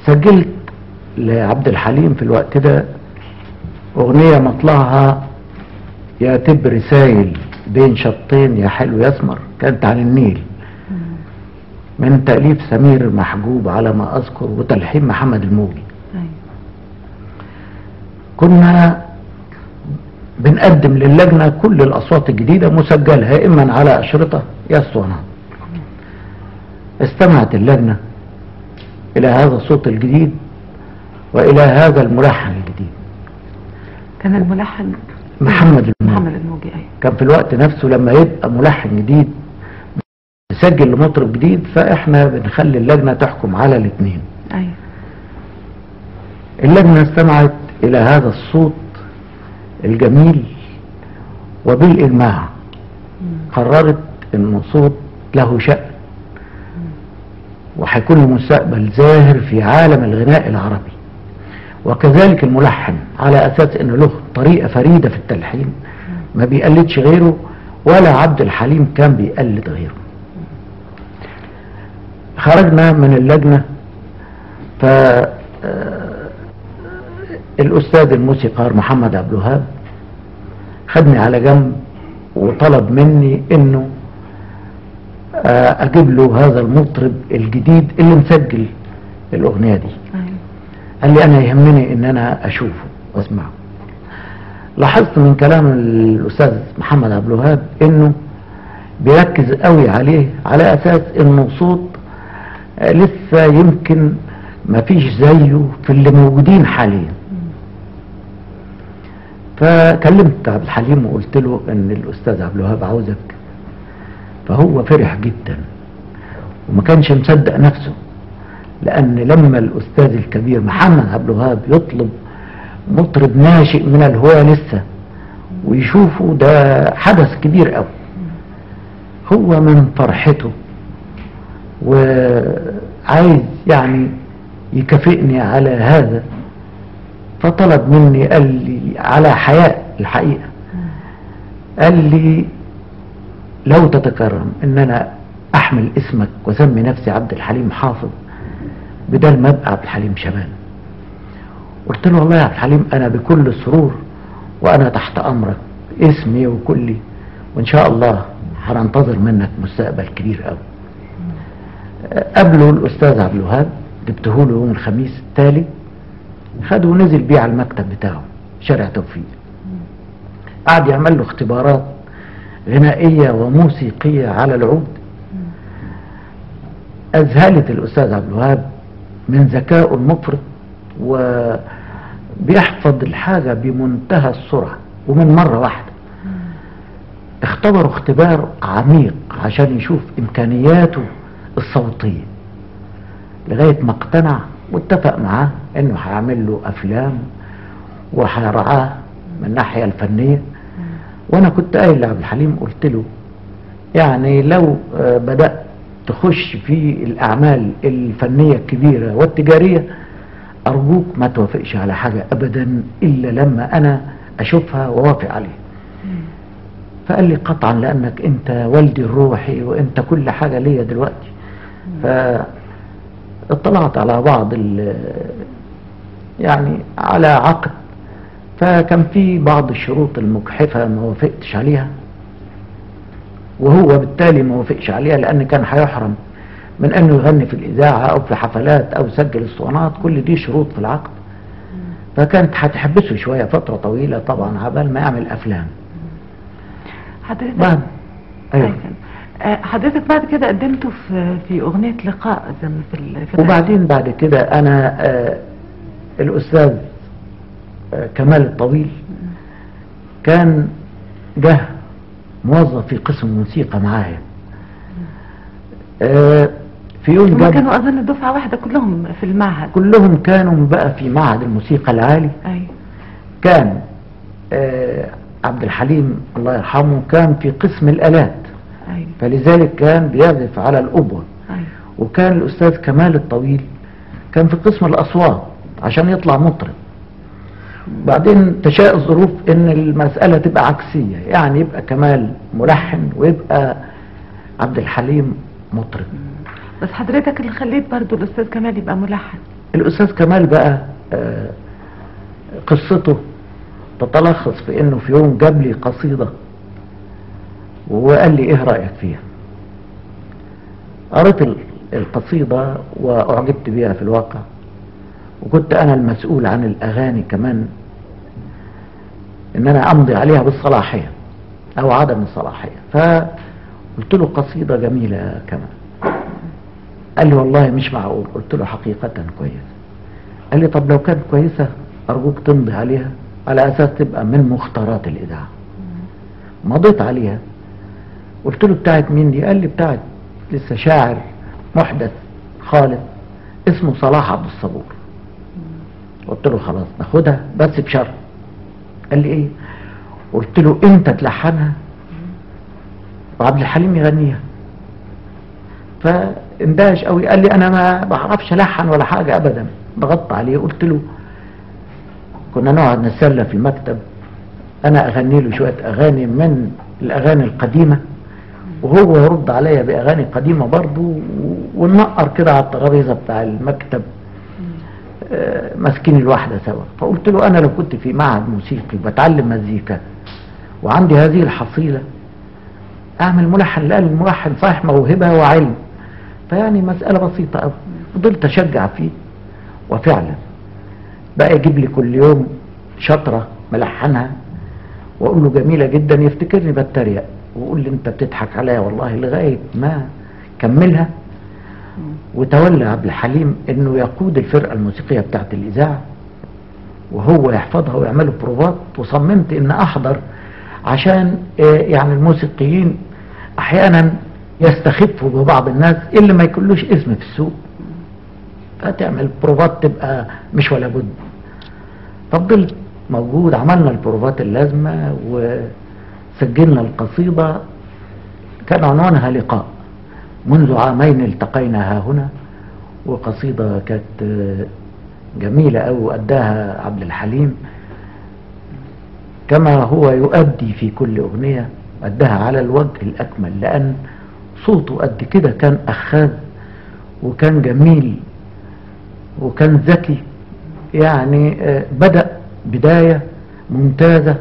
سجلت لعبد الحليم في الوقت ده اغنية مطلعها يا تب رسايل بين شطين يا حلو يسمر، كانت عن النيل، من تأليف سمير محجوب على ما اذكر وتلحين محمد الموجي. كنا بنقدم للجنة كل الاصوات الجديدة مسجلة اما على اشرطة يا اسطوانات. استمعت اللجنة الى هذا الصوت الجديد والى هذا الملحن الجديد. كان الملحن محمد الموجي. أيوة. كان في الوقت نفسه لما يبقى ملحن جديد يسجل لمطرب جديد فاحنا بنخلي اللجنة تحكم على الاثنين. أيوة. اللجنة استمعت الى هذا الصوت الجميل وبالإلماع قررت انه صوت له شأن وهيكون له مستقبل زاهر في عالم الغناء العربي، وكذلك الملحن على اساس انه له طريقة فريدة في التلحين ما بيقلدش غيره، ولا عبد الحليم كان بيقلد غيره. خرجنا من اللجنة الأستاذ الموسيقار محمد عبد الوهاب خدني على جنب وطلب مني انه اجيب له هذا المطرب الجديد اللي مسجل الاغنية دي. قال لي انا يهمني ان انا اشوفه واسمعه. لاحظت من كلام الاستاذ محمد عبد الوهاب انه بيركز قوي عليه على اساس انه صوت لسه يمكن ما فيش زيه في اللي موجودين حاليا. فكلمت عبد الحليم وقلت له ان الاستاذ عبد الوهاب عاوزك، فهو فرح جدا وما كانش مصدق نفسه، لان لما الاستاذ الكبير محمد عبد الوهاب يطلب مطرب ناشئ من الهواة لسه ويشوفه ده حدث كبير قوي. هو من فرحته وعايز يعني يكافئني على هذا، فطلب مني قال لي على حياء الحقيقة، قال لي لو تتكرم ان انا احمل اسمك واسمي نفسي عبد الحليم حافظ بدل ما ابقى عبد الحليم شبان. قلت له والله يا عبد الحليم انا بكل السرور وانا تحت امرك، اسمي وكلي، وان شاء الله هننتظر منك مستقبل كبير قوي. قبله الاستاذ عبد الوهاب جبته له يوم الخميس التالي، خده ونزل بيه على المكتب بتاعه شارع توفيق، قعد يعمل له اختبارات غنائية وموسيقية على العود. أذهلت الأستاذ عبد الوهاب من ذكائه المفرط وبيحفظ الحاجة بمنتهى السرعة ومن مرة واحدة. اختبروا اختبار عميق عشان يشوف إمكانياته الصوتية لغاية ما اقتنع واتفق معاه انه هيعمل له افلام وهيرعاه من الناحية الفنية. وانا كنت قايل لعبد الحليم قلت له يعني لو بدأت تخش في الاعمال الفنية الكبيرة والتجارية ارجوك ما توافقش على حاجة ابدا الا لما انا اشوفها ووافق عليها. فقال لي قطعا لانك انت والدي الروحي وانت كل حاجة ليا دلوقتي. اطلعت على بعض يعني على عقد، فكان في بعض الشروط المجحفة ما وافقتش عليها، وهو بالتالي ما وافقش عليها لان كان هيحرم من انه يغني في الاذاعة او في حفلات او يسجل اسطوانات. كل دي شروط في العقد، فكانت هتحبسه شوية فترة طويلة طبعا عبال ما يعمل افلام. حضرتك أيوة. حضرتك بعد كده قدمته في اغنية لقاء زي في وبعدين بعد كده انا الاستاذ كمال الطويل كان جه موظف في قسم الموسيقى معايا. في يوم هم كانوا اظن دفعة واحدة كلهم في المعهد، كلهم كانوا بقى في معهد الموسيقى العالي. أيوة. كان عبد الحليم الله يرحمه كان في قسم الآلات. أيوة. فلذلك كان بيعزف على الأوبر. أيوة. وكان الأستاذ كمال الطويل كان في قسم الأصوات عشان يطلع مطرب. بعدين تشاء الظروف ان المسألة تبقى عكسية، يعني يبقى كمال ملحن ويبقى عبد الحليم مطرب. بس حضرتك اللي خليت برضو الأستاذ كمال يبقى ملحن. الأستاذ كمال بقى قصته تتلخص في انه في يوم جاب لي قصيدة وقال لي ايه رأيك فيها. قرأت القصيدة واعجبت بها في الواقع، وكنت انا المسؤول عن الاغاني كمان، ان انا امضي عليها بالصلاحية او عدم الصلاحية. فقلت له قصيدة جميلة يا كمال. قال لي والله مش معقول. قلت له حقيقة كويسة. قال لي طب لو كانت كويسة ارجوك تمضي عليها على اساس تبقى من مختارات الاذاعة. مضيت عليها. قلت له بتاعت مين دي؟ قال لي بتاعت لسه شاعر محدث خالد اسمه صلاح عبد الصبور. قلت له خلاص ناخدها بس بشرط. قال لي ايه؟ قلت له انت تلحنها وعبد الحليم يغنيها. فاندهش قوي. قال لي انا ما بعرفش الحن ولا حاجة ابدا. ضغطت عليه. قلت له كنا نقعد نتسلى في المكتب، انا اغني له شوية اغاني من الاغاني القديمة وهو يرد عليا باغاني قديمة برضو، وننقر كده على الترابيزة بتاع المكتب ماسكين الواحدة سوا. فقلت له انا لو كنت في معهد موسيقي بتعلم مزيكا وعندي هذه الحصيلة اعمل ملحن، لان الملحن صحيح موهبة وعلم، فيعني مسألة بسيطة قوي. فضلت اشجع فيه، وفعلا بقى يجيب لي كل يوم شطرة ملحنها واقول له جميلة جدا، يفتكرني بتريق ويقول لي انت بتضحك عليا والله، لغاية ما كملها. وتولى عبد الحليم انه يقود الفرقة الموسيقية بتاعت الاذاعة وهو يحفظها ويعملوا بروفات. وصممت ان احضر عشان يعني الموسيقيين احيانا يستخفوا ببعض الناس اللي ما يكلوش اسم في السوق، فتعمل بروفات تبقى مش ولا بد. فضلت موجود. عملنا البروفات اللازمة وسجلنا القصيدة. كان عنوانها لقاء. منذ عامين التقينا ها هنا، وقصيدة كانت جميلة أوي وأداها عبد الحليم كما هو يؤدي في كل أغنية، أداها على الوجه الأكمل، لأن صوته قد كده كان أخاذ وكان جميل وكان ذكي. يعني بدأ بداية ممتازة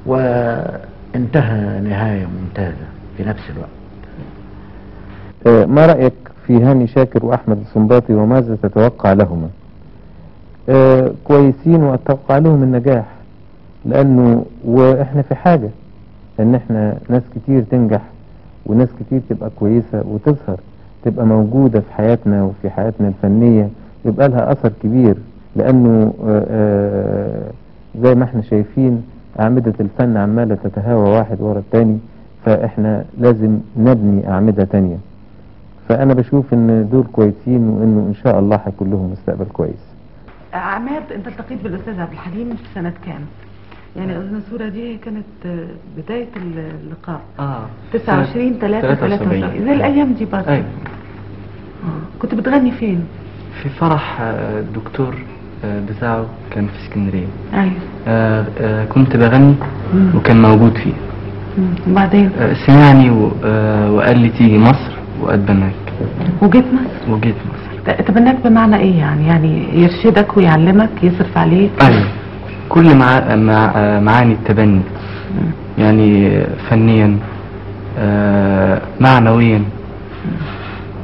وانتهى نهاية ممتازة في نفس الوقت. ما رأيك في هاني شاكر وأحمد السنباطي وماذا تتوقع لهما؟ كويسين وأتوقع لهم النجاح، لأنه وإحنا في حاجة إن إحنا ناس كتير تنجح وناس كتير تبقى كويسة وتظهر، تبقى موجودة في حياتنا وفي حياتنا الفنية، يبقى لها أثر كبير. لأنه زي ما إحنا شايفين أعمدة الفن عمالة تتهاوى واحد ورا التاني، فإحنا لازم نبني أعمدة تانية. فأنا بشوف إن دول كويسين وإنه إن شاء الله هيكون لهم مستقبل كويس. عماد، انت التقيت بالاستاذ عبد الحليم في سنة كام؟ يعني اظن الصورة دي كانت بداية اللقاء 29/3/73 زي الايام دي برضه. أيوة. كنت بتغني فين؟ في فرح الدكتور بتاعه كان في اسكندرية. ايوه. كنت بغني وكان موجود فيه. وبعدين سمعني وقال لي تيجي مصر وأتبناك. وجيت مصر؟ وجيت مصر. تبناك بمعنى ايه يعني يرشدك ويعلمك يصرف عليك؟ ايوه، كل معاني التبني، يعني فنيا معنويا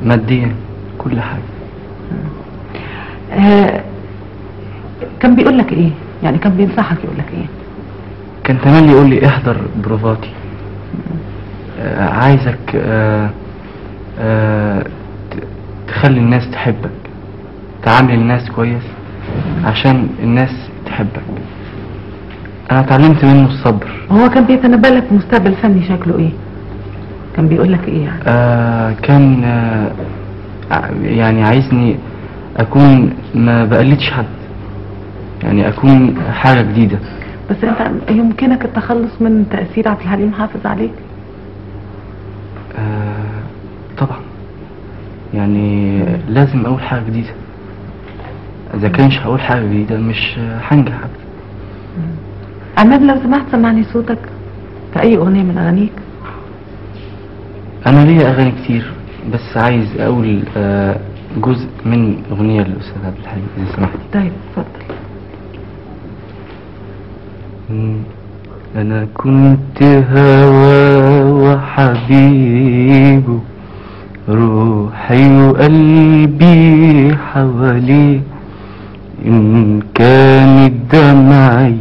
ماديا كل حاجة. كان بيقول لك ايه؟ يعني كان بينصحك يقول لك ايه؟ كان تملي يقول لي احضر بروفاتي، عايزك تخلي الناس تحبك، تعامل الناس كويس عشان الناس تحبك. انا اتعلمت منه الصبر. هو كان بيتنبأ لك مستقبل فني شكله ايه؟ كان بيقول لك ايه يعني؟ كان يعني عايزني اكون ما بقلدش حد، يعني اكون حاجة جديدة. بس انت يمكنك التخلص من تأثير عبد الحليم حافظ عليك؟ طبعا، يعني لازم اقول حاجة جديدة. اذا كانش هقول حاجة جديدة مش هنجح ابدا. عماد، لو سمحت سمعني صوتك في اي اغنية من اغانيك. انا ليا اغاني كتير، بس عايز اقول جزء من أغنية للأستاذ عبد الحليم إذا سمحت. طيب اتفضل. أنا كنت هوى وحبيبه، روحي وقلبي حواليه، إن كانت دمعي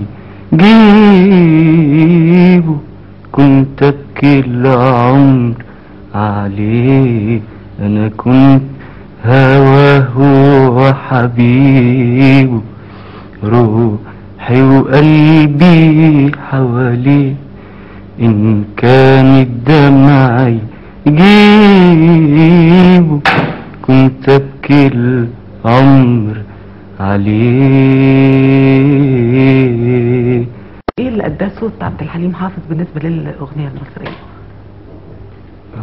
جيبه كنت أبكي العمر عليه. أنا كنت هواه وحبيبه، روحي وقلبي حواليه، إن كانت دمعي جيبه كنت أبكي العمر عليه. ايه اللي اداه صوت عبد الحليم حافظ بالنسبة للأغنية المصرية؟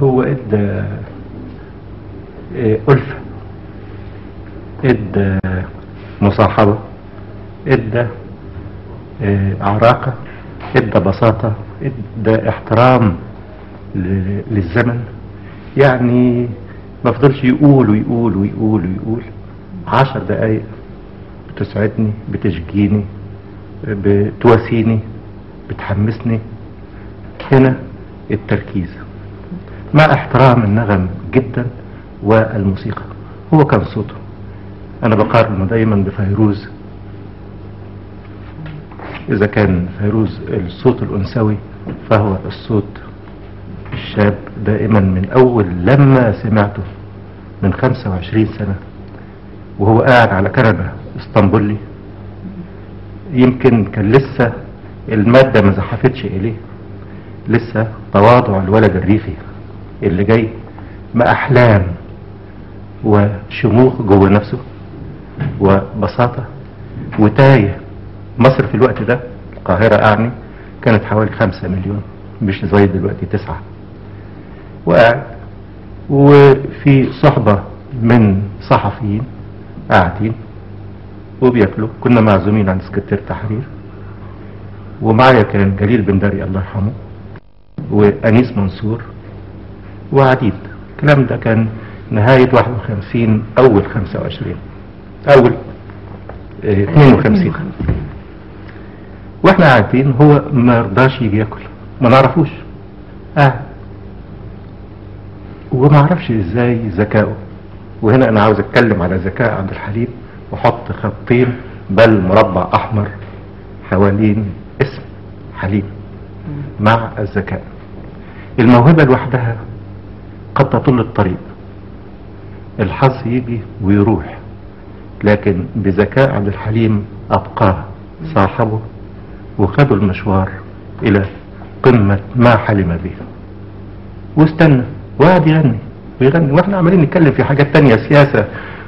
هو ادى ألفة، ادى مصاحبة، ادى عراقة، ادى بساطة، ادى احترام للزمن. يعني ما فضلش يقول ويقول ويقول ويقول. 10 دقايق بتسعدني، بتشجيني، بتواسيني، بتحمسني. هنا التركيز مع احترام النغم جدا والموسيقى. هو كان صوته، انا بقارنه دايما بفيروز. اذا كان فيروز الصوت الانثوي، فهو الصوت الشاب دائما من اول لما سمعته من 25 سنة وهو قاعد على كنبة اسطنبولي. يمكن كان لسه المادة ما زحفتش اليه، لسه تواضع الولد الريفي اللي جاي مع احلام وشموخ جوه نفسه وبساطة وتايه. مصر في الوقت ده، القاهرة اعني، كانت حوالي 5 مليون، مش زي دلوقتي 9. وقاعد وفي صحبة من صحفيين قاعدين وبياكلوا. كنا معزومين عند سكرتير تحرير، ومعايا كان جليل بندري الله يرحمه وأنيس منصور وعديد. الكلام ده كان نهاية 51 أول 25 أول 52. واحنا قاعدين، هو ما رضاش يجي ياكل، ما نعرفوش، قاعد وما اعرفش ازاي ذكائه. وهنا انا عاوز اتكلم على ذكاء عبد الحليم وحط خطين بل مربع احمر حوالين اسم حليم مع الذكاء. الموهبة لوحدها قد تطل الطريق، الحظ يجي ويروح، لكن بذكاء عبد الحليم ابقاه صاحبه وخدوا المشوار الى قمة ما حلم به. واستنى وقعد يغني ويغني، واحنا عمالين نتكلم في حاجات تانية، سياسة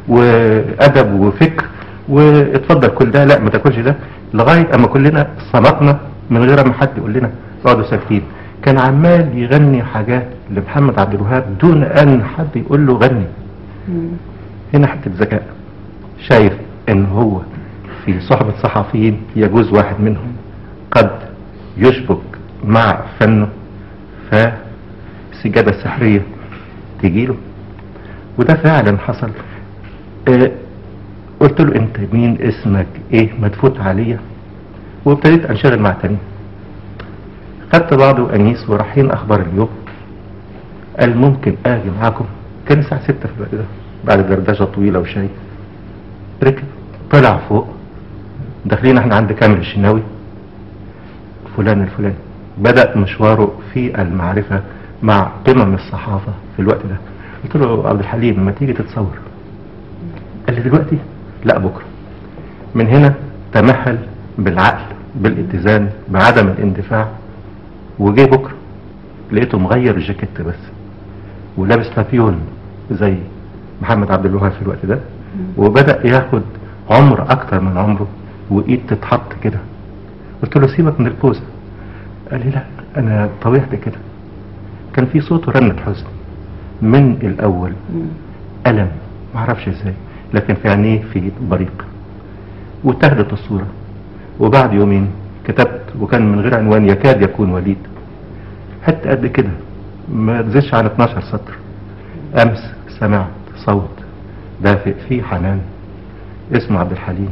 وادب وفكر واتفضل كل ده، لا ما تاكلش ده، لغاية اما كلنا صمتنا من غير ما حد يقول لنا اقعدوا ساكتين. كان عمال يغني حاجات لمحمد عبد الوهاب دون ان حد يقول له غني. هنا حتة ذكاء، شايف ان هو في صحبة صحفيين يجوز واحد منهم قد يشبك مع فنه، فالسجادة السحرية تجيله. وده فعلا حصل. قلت له انت مين، اسمك ايه، ما تفوت عليا. وابتديت انشغل مع تاني. خدت بعض وانيس ورايحين اخبار اليوم. قال ممكن اجي معاكم. كان الساعة 6 في الوقت ده، بعد دردشة طويلة وشاي. ركب طلع فوق، داخلين احنا عند كامل الشناوي، فلان الفلاني. بدأ مشواره في المعرفة مع قمم الصحافة في الوقت ده. قلت له عبد الحليم ما تيجي تتصور. قال لي دلوقتي؟ لا بكرة. من هنا تمهل بالعقل بالاتزان بعدم الاندفاع، وجي بكرة لقيته مغير الجاكيت بس ولابس لابيون زي محمد عبد الوهاب في الوقت ده، وبدأ ياخد عمر اكتر من عمره وايد تتحط كده. قلت له سيبك من البوزة. قال لي لا انا طبيعتي كده. كان في صوته رنة حزن من الاول، ألم معرفش ازاي، لكن في عينيه في بريق. واتاخدت الصورة، وبعد يومين كتبت، وكان من غير عنوان، يكاد يكون وليد، حتى قد كده ما تزيدش عن 12 سطر. امس سمعت صوت دافئ فيه حنان اسمه عبد الحليم.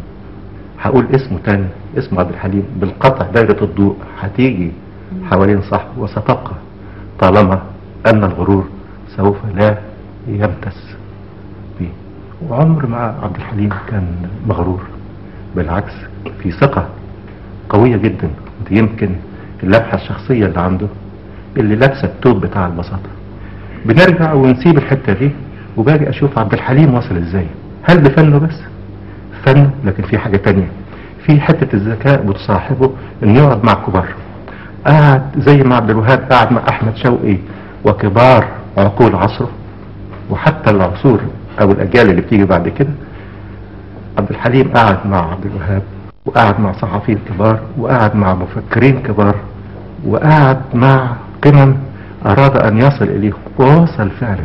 هقول اسمه تاني اسمه عبد الحليم، بالقطع دائرة الضوء هتيجي حوالين صاحبه وستبقى طالما أن الغرور سوف لا يمتس به. وعمر ما عبد الحليم كان مغرور، بالعكس في ثقة قوية جدا. دي يمكن اللمحة الشخصية اللي عنده اللي لابسة التوب بتاع البساطة. بنرجع ونسيب الحتة دي وباجي أشوف عبد الحليم وصل إزاي. هل بفنه بس؟ فنه، لكن في حاجة تانية، في حتة الذكاء بتصاحبه إنه يقعد مع كبار. قعد زي ما عبد الوهاب قعد مع أحمد شوقي وكبار عقول عصره، وحتى العصور أو الأجيال اللي بتيجي بعد كده. عبد الحليم قعد مع عبد الوهاب، وقعد مع صحفيين كبار، وقعد مع مفكرين كبار، وقعد مع قمم أراد أن يصل إليهم ووصل فعلا.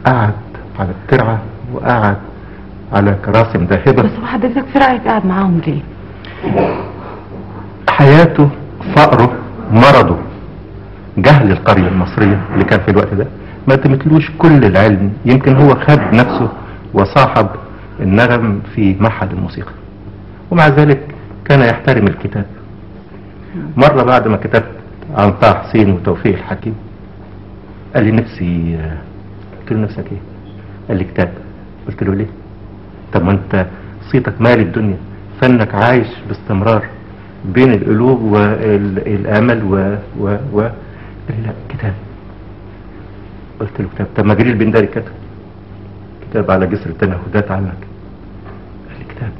قعد على الترعة وقعد على كراسي ذاهبة. بس حضرتك في رأيك قاعد معاهم ليه؟ حياته، فقره، مرضه، جهل القرية المصرية اللي كان في الوقت ده ما تمتلوش كل العلم. يمكن هو خد نفسه وصاحب النغم في معهد الموسيقى، ومع ذلك كان يحترم الكتاب. مرة بعد ما كتبت عن طه حسين وتوفيق الحكيم قال لي نفسي، قلت له نفسك ايه؟ قال لي كتاب. قلت له ليه؟ طب ما انت صيتك مال الدنيا، فنك عايش باستمرار بين القلوب والامل قال لي لا كتاب. قلت له كتاب. طب ما جرير البنداري كتب كتاب على جسر التنهدات عنك. قال لي كتاب.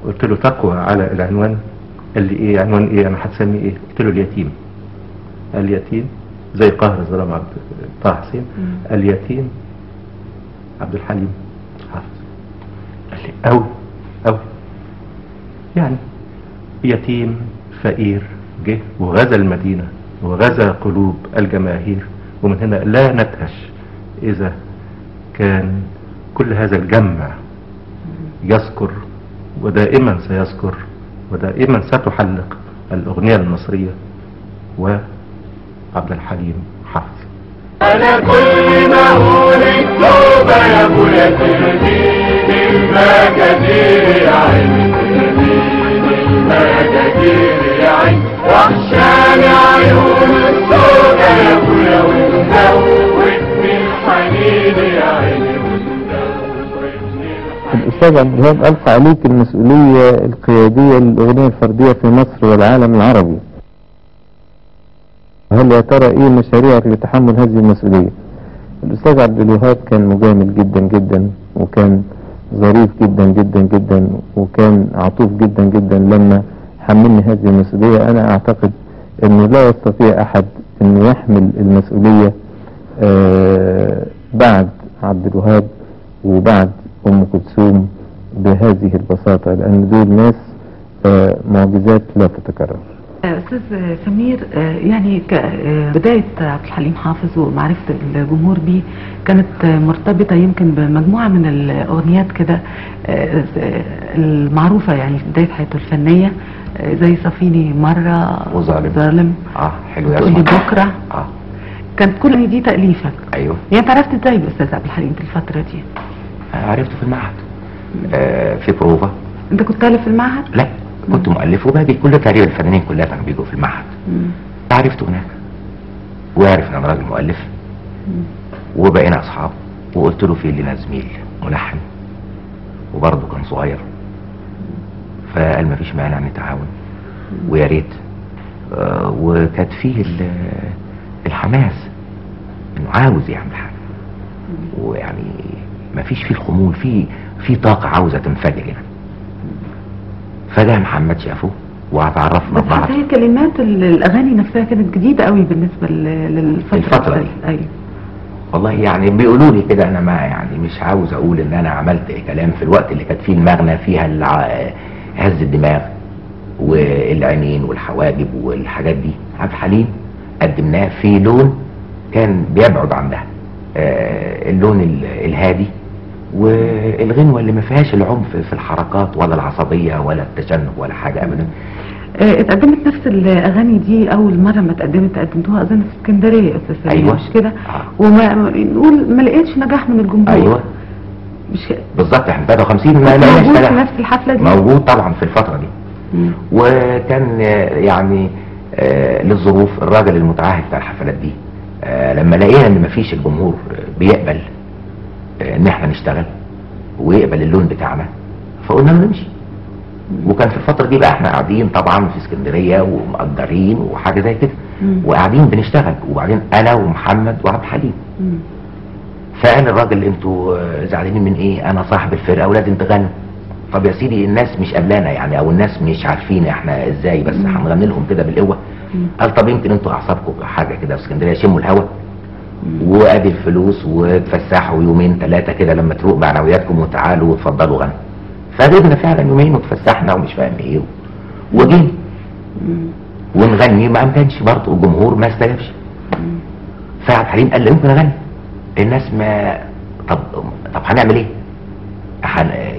قلت له تقوى على العنوان. قال لي ايه عنوان ايه؟ انا هتسميه ايه؟ قلت له اليتيم. قال اليتيم زي قهر الظلام عبد طه حسين. اليتيم عبد الحليم حافظ. قال لي أوي يعني يتيم فقير جه وغزا المدينة وغزا قلوب الجماهير، ومن هنا لا ندهش إذا كان كل هذا الجمع يذكر ودائما سيذكر ودائما ستحلق الأغنية المصرية وعبد الحليم حافظ. أنا كل ما أقول التوبة يا أبويا ترميني المجادير يا عين، ترميني المجادير يا عين، وحشاني عيون السودا يا أبويا ومدوبني الحنين يا عين، ومدوبني الحنين. الأستاذ عبد الوهاب ألقى عليك المسؤولية القيادية للأغنية الفردية في مصر والعالم العربي. هل يا ترى ايه مشاريعك لتحمل هذه المسؤولية؟ الأستاذ عبد الوهاب كان مجامل جدا جدا، وكان ظريف جدا جدا جدا، وكان عطوف جدا جدا لما حملني هذه المسؤولية. أنا أعتقد أنه لا يستطيع أحد أن يحمل المسؤولية بعد عبد الوهاب وبعد أم كلثوم بهذه البساطة، لأن دول ناس معجزات لا تتكرر. أستاذ سمير، يعني بداية عبد الحليم حافظ ومعرفة الجمهور بيه كانت مرتبطة يمكن بمجموعة من الأغنيات كده المعروفة يعني في بداية حياته الفنية، زي صفيني مرة وظالم حلو يا تقولي بكرة. كانت كل دي تأليفك؟ ايوه. يعني انت عرفت ازاي بأستاذ عبد الحليم في الفترة دي؟ عرفته في المعهد في بروفة. انت كنت تألف في المعهد؟ لا، كنت مؤلف، وباجي كل تقريبا الفنانين كلها كانوا بيجوا في المعهد. عرفته هناك وعرف ان انا راجل مؤلف، وبقينا اصحاب. وقلت له في لنا زميل ملحن وبرضه كان صغير، فقال مفيش مانع نتعاون ويا ريت. وكانت فيه الحماس انه عاوز يعمل حاجه، ويعني مفيش فيه الخمول، في طاقه عاوزه تنفجر يعني. فده محمد شافه واتعرفنا بس ببعض. هي كلمات الاغاني نفسها كانت جديده قوي بالنسبه الفتره دي. ايوه والله يعني بيقولوا لي كده، انا ما يعني مش عاوز اقول ان انا عملت كلام في الوقت اللي كانت فيه المغنى فيها هز الدماغ والعينين والحواجب والحاجات دي. عبد الحليم قدمناه في لون كان بيبعد عن ده، اللون الهادي والغنوة اللي ما فيهاش العنف في الحركات ولا العصبية ولا التشنج ولا حاجة ابدا. اتقدمت نفس الاغاني دي اول مره ما قدمتوها اظن في اسكندريه يا استاذ سمير. ايوه مش كده؟ وما نقول ما لقيتش نجاح من الجمهور. ايوه مش بالظبط احنا 53 ما كنت لقيناش موجود في تلاحم. نفس الحفلة دي؟ موجود طبعا في الفترة دي. وكان يعني للظروف الراجل المتعهد بتاع الحفلات دي لما لقينا ان مفيش الجمهور بيقبل ان احنا نشتغل ويقبل اللون بتاعنا، فقلنا له نمشي. وكان في الفترة دي بقى احنا قاعدين طبعا في اسكندرية ومقدرين وحاجة زي كده، وقاعدين بنشتغل، وبعدين انا ومحمد وعبد الحليم. فقال الراجل انتوا زعلانين من ايه؟ انا صاحب الفرقة ولازم تغنوا. طب يا سيدي الناس مش قبلانا يعني، او الناس مش عارفين احنا ازاي، بس هنغني لهم كده بالقوة. قال طب يمكن انتوا اعصابكم حاجة كده في اسكندرية، شموا الهوا وادي الفلوس وتفسحوا يومين ثلاثة كده لما تروق معنوياتكم وتعالوا وتفضلوا غنوا. فغبنا فعلا يومين وتفسحنا ومش فاهم ايه وجينا ونغني، ما امكنش برضه الجمهور ما استجابش. فعبد الحليم قال لا يمكن اغني. الناس ما طب هنعمل ايه؟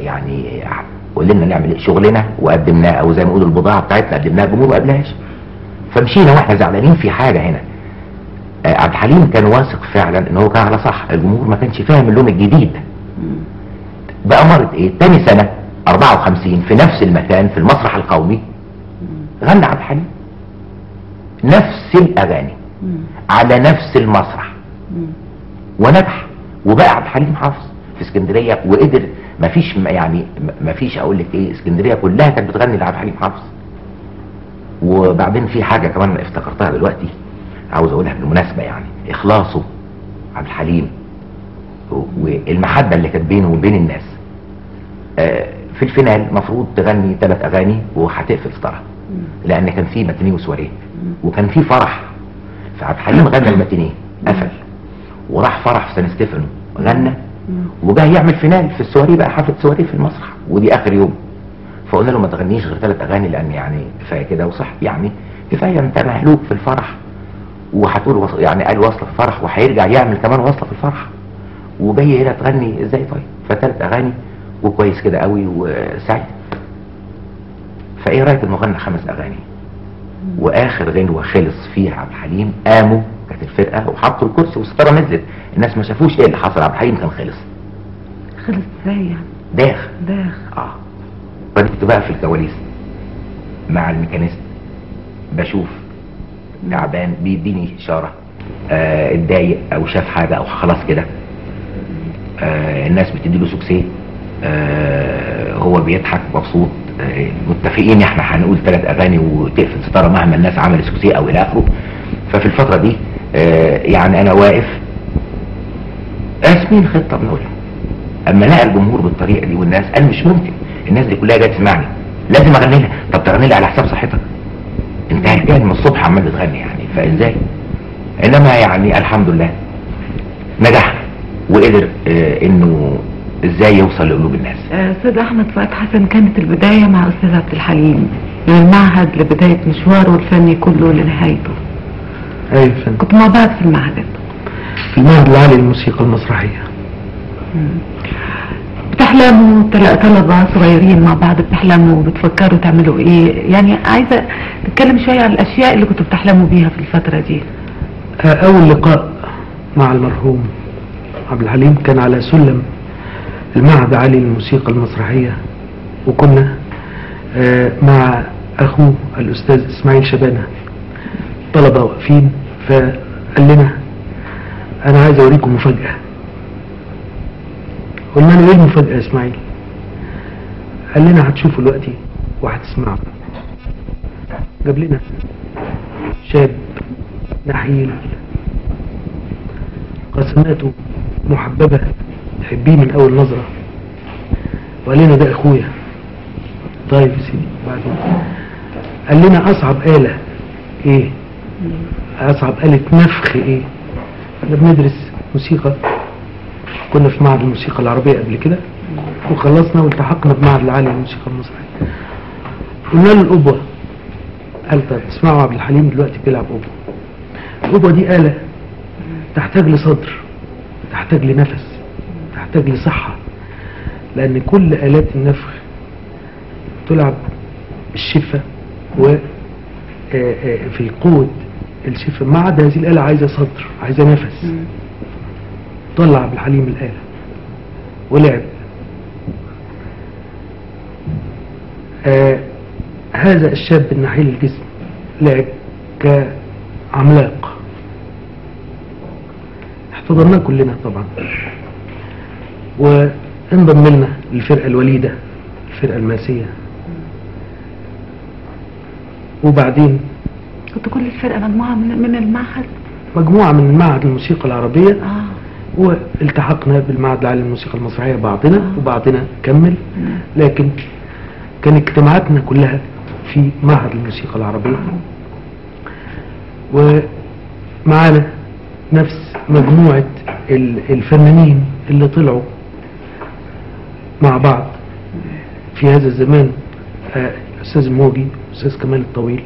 يعني قول لنا نعمل ايه؟ شغلنا وقدمناه، او زي ما يقولوا البضاعه بتاعتنا قدمناها الجمهور ما قبلهاش. فمشينا واحنا زعلانين في حاجه هنا. عبد الحليم كان واثق فعلا ان هو كان على صح، الجمهور ما كانش فاهم اللون الجديد. بأمارة ايه؟ تاني سنه 54 في نفس المكان في المسرح القومي غنى عبد الحليم نفس الاغاني على نفس المسرح ونجح، وبقى عبد الحليم حافظ في اسكندريه، وقدر مفيش اقول لك ايه، اسكندريه كلها كانت بتغني لعبد الحليم حافظ. وبعدين في حاجه كمان افتكرتها دلوقتي عاوز اقولها بالمناسبه، يعني اخلاصه عبد الحليم والمحبه اللي كانت بينه وبين الناس. في الفينال مفروض تغني 3 اغاني وهتقفل ستاره، لان كان في ماتينيه وسواريه وكان في فرح. فعبد الحليم غنى الماتينيه قفل، وراح فرح في سان ستيفانو غنى، وجاي يعمل فينال في السواريه بقى، حفله سواريه في المسرح، ودي اخر يوم. فقلنا له ما تغنيش غير 3 اغاني، لان يعني كفايه كده وصح، يعني كفايه انت مهلوك في الفرح وهتقول يعني قال وصله في الفرح وهيرجع يعمل كمان وصله في الفرح، وجاي هنا تغني ازاي؟ طيب ف3 اغاني وكويس كده قوي وسعيد. فايه رايك انه غنى 5 اغاني، واخر غنوه خلص فيها عبد الحليم قاموا كانت الفرقه وحطوا الكرسي والستاره نزلت، الناس ما شافوش ايه اللي حصل، عبد الحليم كان خلص ازاي يعني؟ داخ. اه. بدأت بقى في الكواليس مع الميكانيست، بشوف تعبان بيديني اشاره اتضايق او شاف حاجه او خلاص كده، الناس بتدي له سوكسيه، هو بيضحك مبسوط، متفقين احنا هنقول 3 اغاني وتقفل ستاره مهما الناس عملت سوكسيه او الى اخره. ففي الفتره دي يعني انا واقف اسمين خطه بنقولها. اما لقى الجمهور بالطريقه دي والناس قال مش ممكن، الناس دي كلها جايه تسمعني، لازم اغني لها. طب تغني لها على حساب صحتك؟ انت قاعد من الصبح عمال بتغني يعني، فازاي؟ انما يعني الحمد لله نجح وقدر انه ازاي يوصل لقلوب الناس. استاذ احمد فؤاد حسن، كانت البدايه مع استاذ عبد الحليم من المعهد لبدايه مشواره الفني كله لنهايته. ايوه فندم. كنت مع بعض في المعهد. في المعهد العالي للموسيقى المسرحيه. بتحلموا طلبة صغيرين مع بعض، بتحلموا بتفكروا تعملوا ايه؟ يعني عايزة تتكلم شوية عن الاشياء اللي كنتوا بتحلموا بيها في الفترة دي. اول لقاء مع المرحوم عبد الحليم كان على سلم المعهد العالي للموسيقى المسرحية، وكنا مع اخوه الاستاذ اسماعيل شبانة، طلبة واقفين، فقال لنا انا عايز اوريكم مفاجأة. قلنا له ايه المفاجأة يا اسماعيل؟ قال لنا هتشوفوا دلوقتي وهتسمعوا. جاب لنا شاب نحيل قسماته محببة تحبيه من اول نظرة، وقال لنا ده اخويا. طيب يا سيدي. بعدين قال لنا اصعب آلة ايه؟ اصعب آلة نفخ ايه؟ احنا بندرس موسيقى، كنا في معهد الموسيقى العربية قبل كده وخلصنا والتحقنا بمعهد العالي للموسيقى المسرحية. قلنا له الأوبوة. قال طب اسمعوا عبد الحليم دلوقتي بيلعب أوبوة. الأوبوة دي آلة تحتاج لصدر، تحتاج لنفس، تحتاج لصحة، لأن كل آلات النفخ تلعب الشفة وفي القود الشفة، ما عدا هذه الآلة عايزة صدر، عايزة نفس. طلع عبد الحليم الآلة ولعب هذا الشاب النحيل الجسم لعب كعملاق، احتضناه كلنا طبعا، وانضم لنا للفرقة الوليدة، الفرقة الماسية. وبعدين كنت كل الفرقة مجموعة من المعهد، مجموعة من معهد الموسيقى العربية، والتحقنا بالمعهد العالي للموسيقى المسرحية بعضنا، وبعضنا كمل، لكن كان اجتماعاتنا كلها في معهد الموسيقى العربية. ومعانا نفس مجموعة الفنانين اللي طلعوا مع بعض في هذا الزمان، الأستاذ الموجي، الأستاذ كمال الطويل،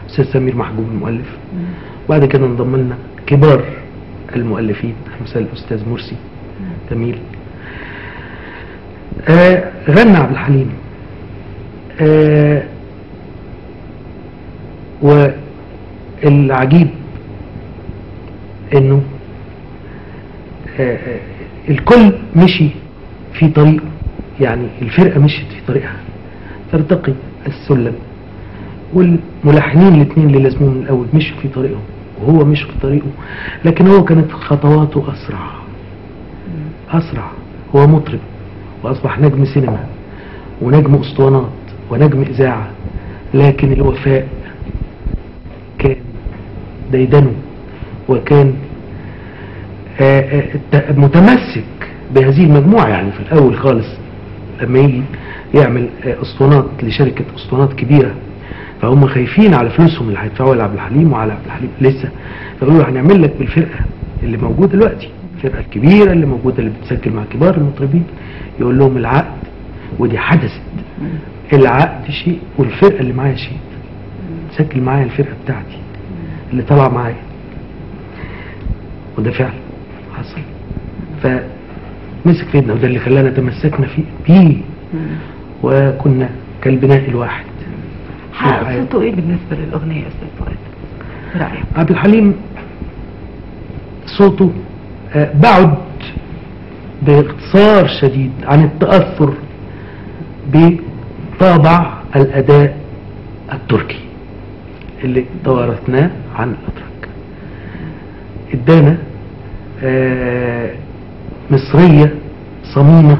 الأستاذ سمير محجوب المؤلف. وبعد كده انضم لنا كبار المؤلفين مثل الأستاذ مرسي جميل. غنى عبد الحليم، والعجيب انه الكل مشي في طريقه، يعني الفرقة مشيت في طريقها ترتقي السلم، والملحنين الاثنين اللي لازموه من الاول مشوا في طريقهم وهو مشي في طريقه، لكن هو كانت خطواته اسرع. هو مطرب واصبح نجم سينما ونجم اسطوانات ونجم اذاعة، لكن الوفاء كان ديدنه، وكان متمسك بهذه المجموعة. يعني في الاول خالص لما يجي يعمل اسطوانات لشركة اسطوانات كبيرة، فهم خايفين على فلوسهم اللي هيدفعوها لعبد الحليم، وعلى عبد الحليم لسه يقولوا له هنعمل لك بالفرقة اللي موجودة دلوقتي، الفرقة الكبيرة اللي موجودة اللي بتسجل مع كبار المطربين. يقول لهم العقد، ودي حدثت، العقد شيء والفرقة اللي معايا شيء، سجل معايا الفرقة بتاعتي اللي طلع معايا، وده فعلا حصل. فمسك في ايدنا، وده اللي خلانا تمسكنا فيه وكنا كالبناء الواحد. صوته ايه بالنسبة للأغنية يا أستاذ فؤاد؟ رأيك؟ عبد الحليم صوته بعد باختصار شديد عن التأثر بطابع الأداء التركي اللي توارثناه عن الأتراك. ادانا مصرية صميمة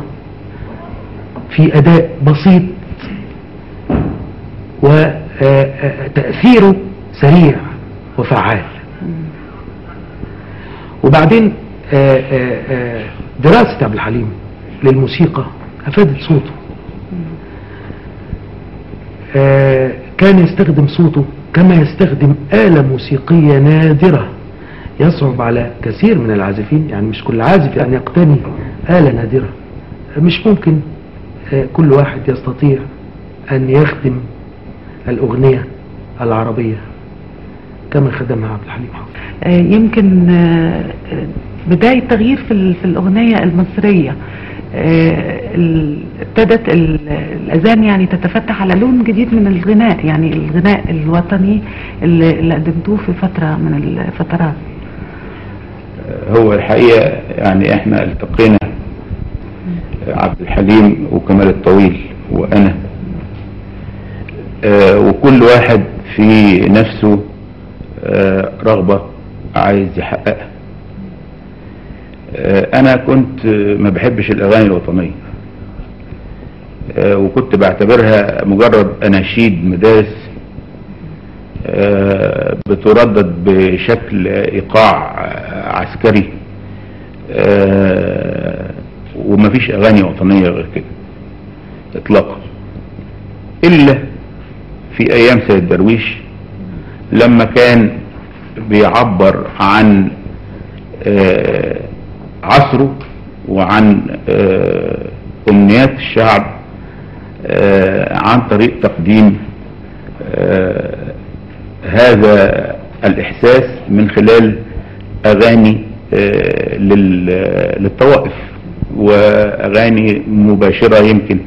في أداء بسيط، وتأثيره سريع وفعال. وبعدين دراسة عبد الحليم للموسيقى أفادت صوته. كان يستخدم صوته كما يستخدم آلة موسيقية نادرة يصعب على كثير من العازفين، يعني مش كل عازف يعني يقتني آلة نادرة، مش ممكن كل واحد يستطيع أن يخدم الأغنية العربية كما خدمها عبد الحليم حافظ. يمكن بداية تغيير في الأغنية المصرية، ابتدت الأذان يعني تتفتح على لون جديد من الغناء، يعني الغناء الوطني اللي قدمتوه في فترة من الفترات. هو الحقيقة يعني احنا التقينا عبد الحليم وكمال الطويل وأنا، وكل واحد في نفسه رغبة عايز يحققها. انا كنت ما بحبش الاغاني الوطنية، وكنت بعتبرها مجرد اناشيد مدارس بتردد بشكل ايقاع عسكري، ومفيش اغاني وطنية غير كده اطلاقا، الا في ايام سيد درويش لما كان بيعبر عن عصره وعن امنيات الشعب عن طريق تقديم هذا الاحساس من خلال اغاني للطوائف واغاني مباشرة يمكن.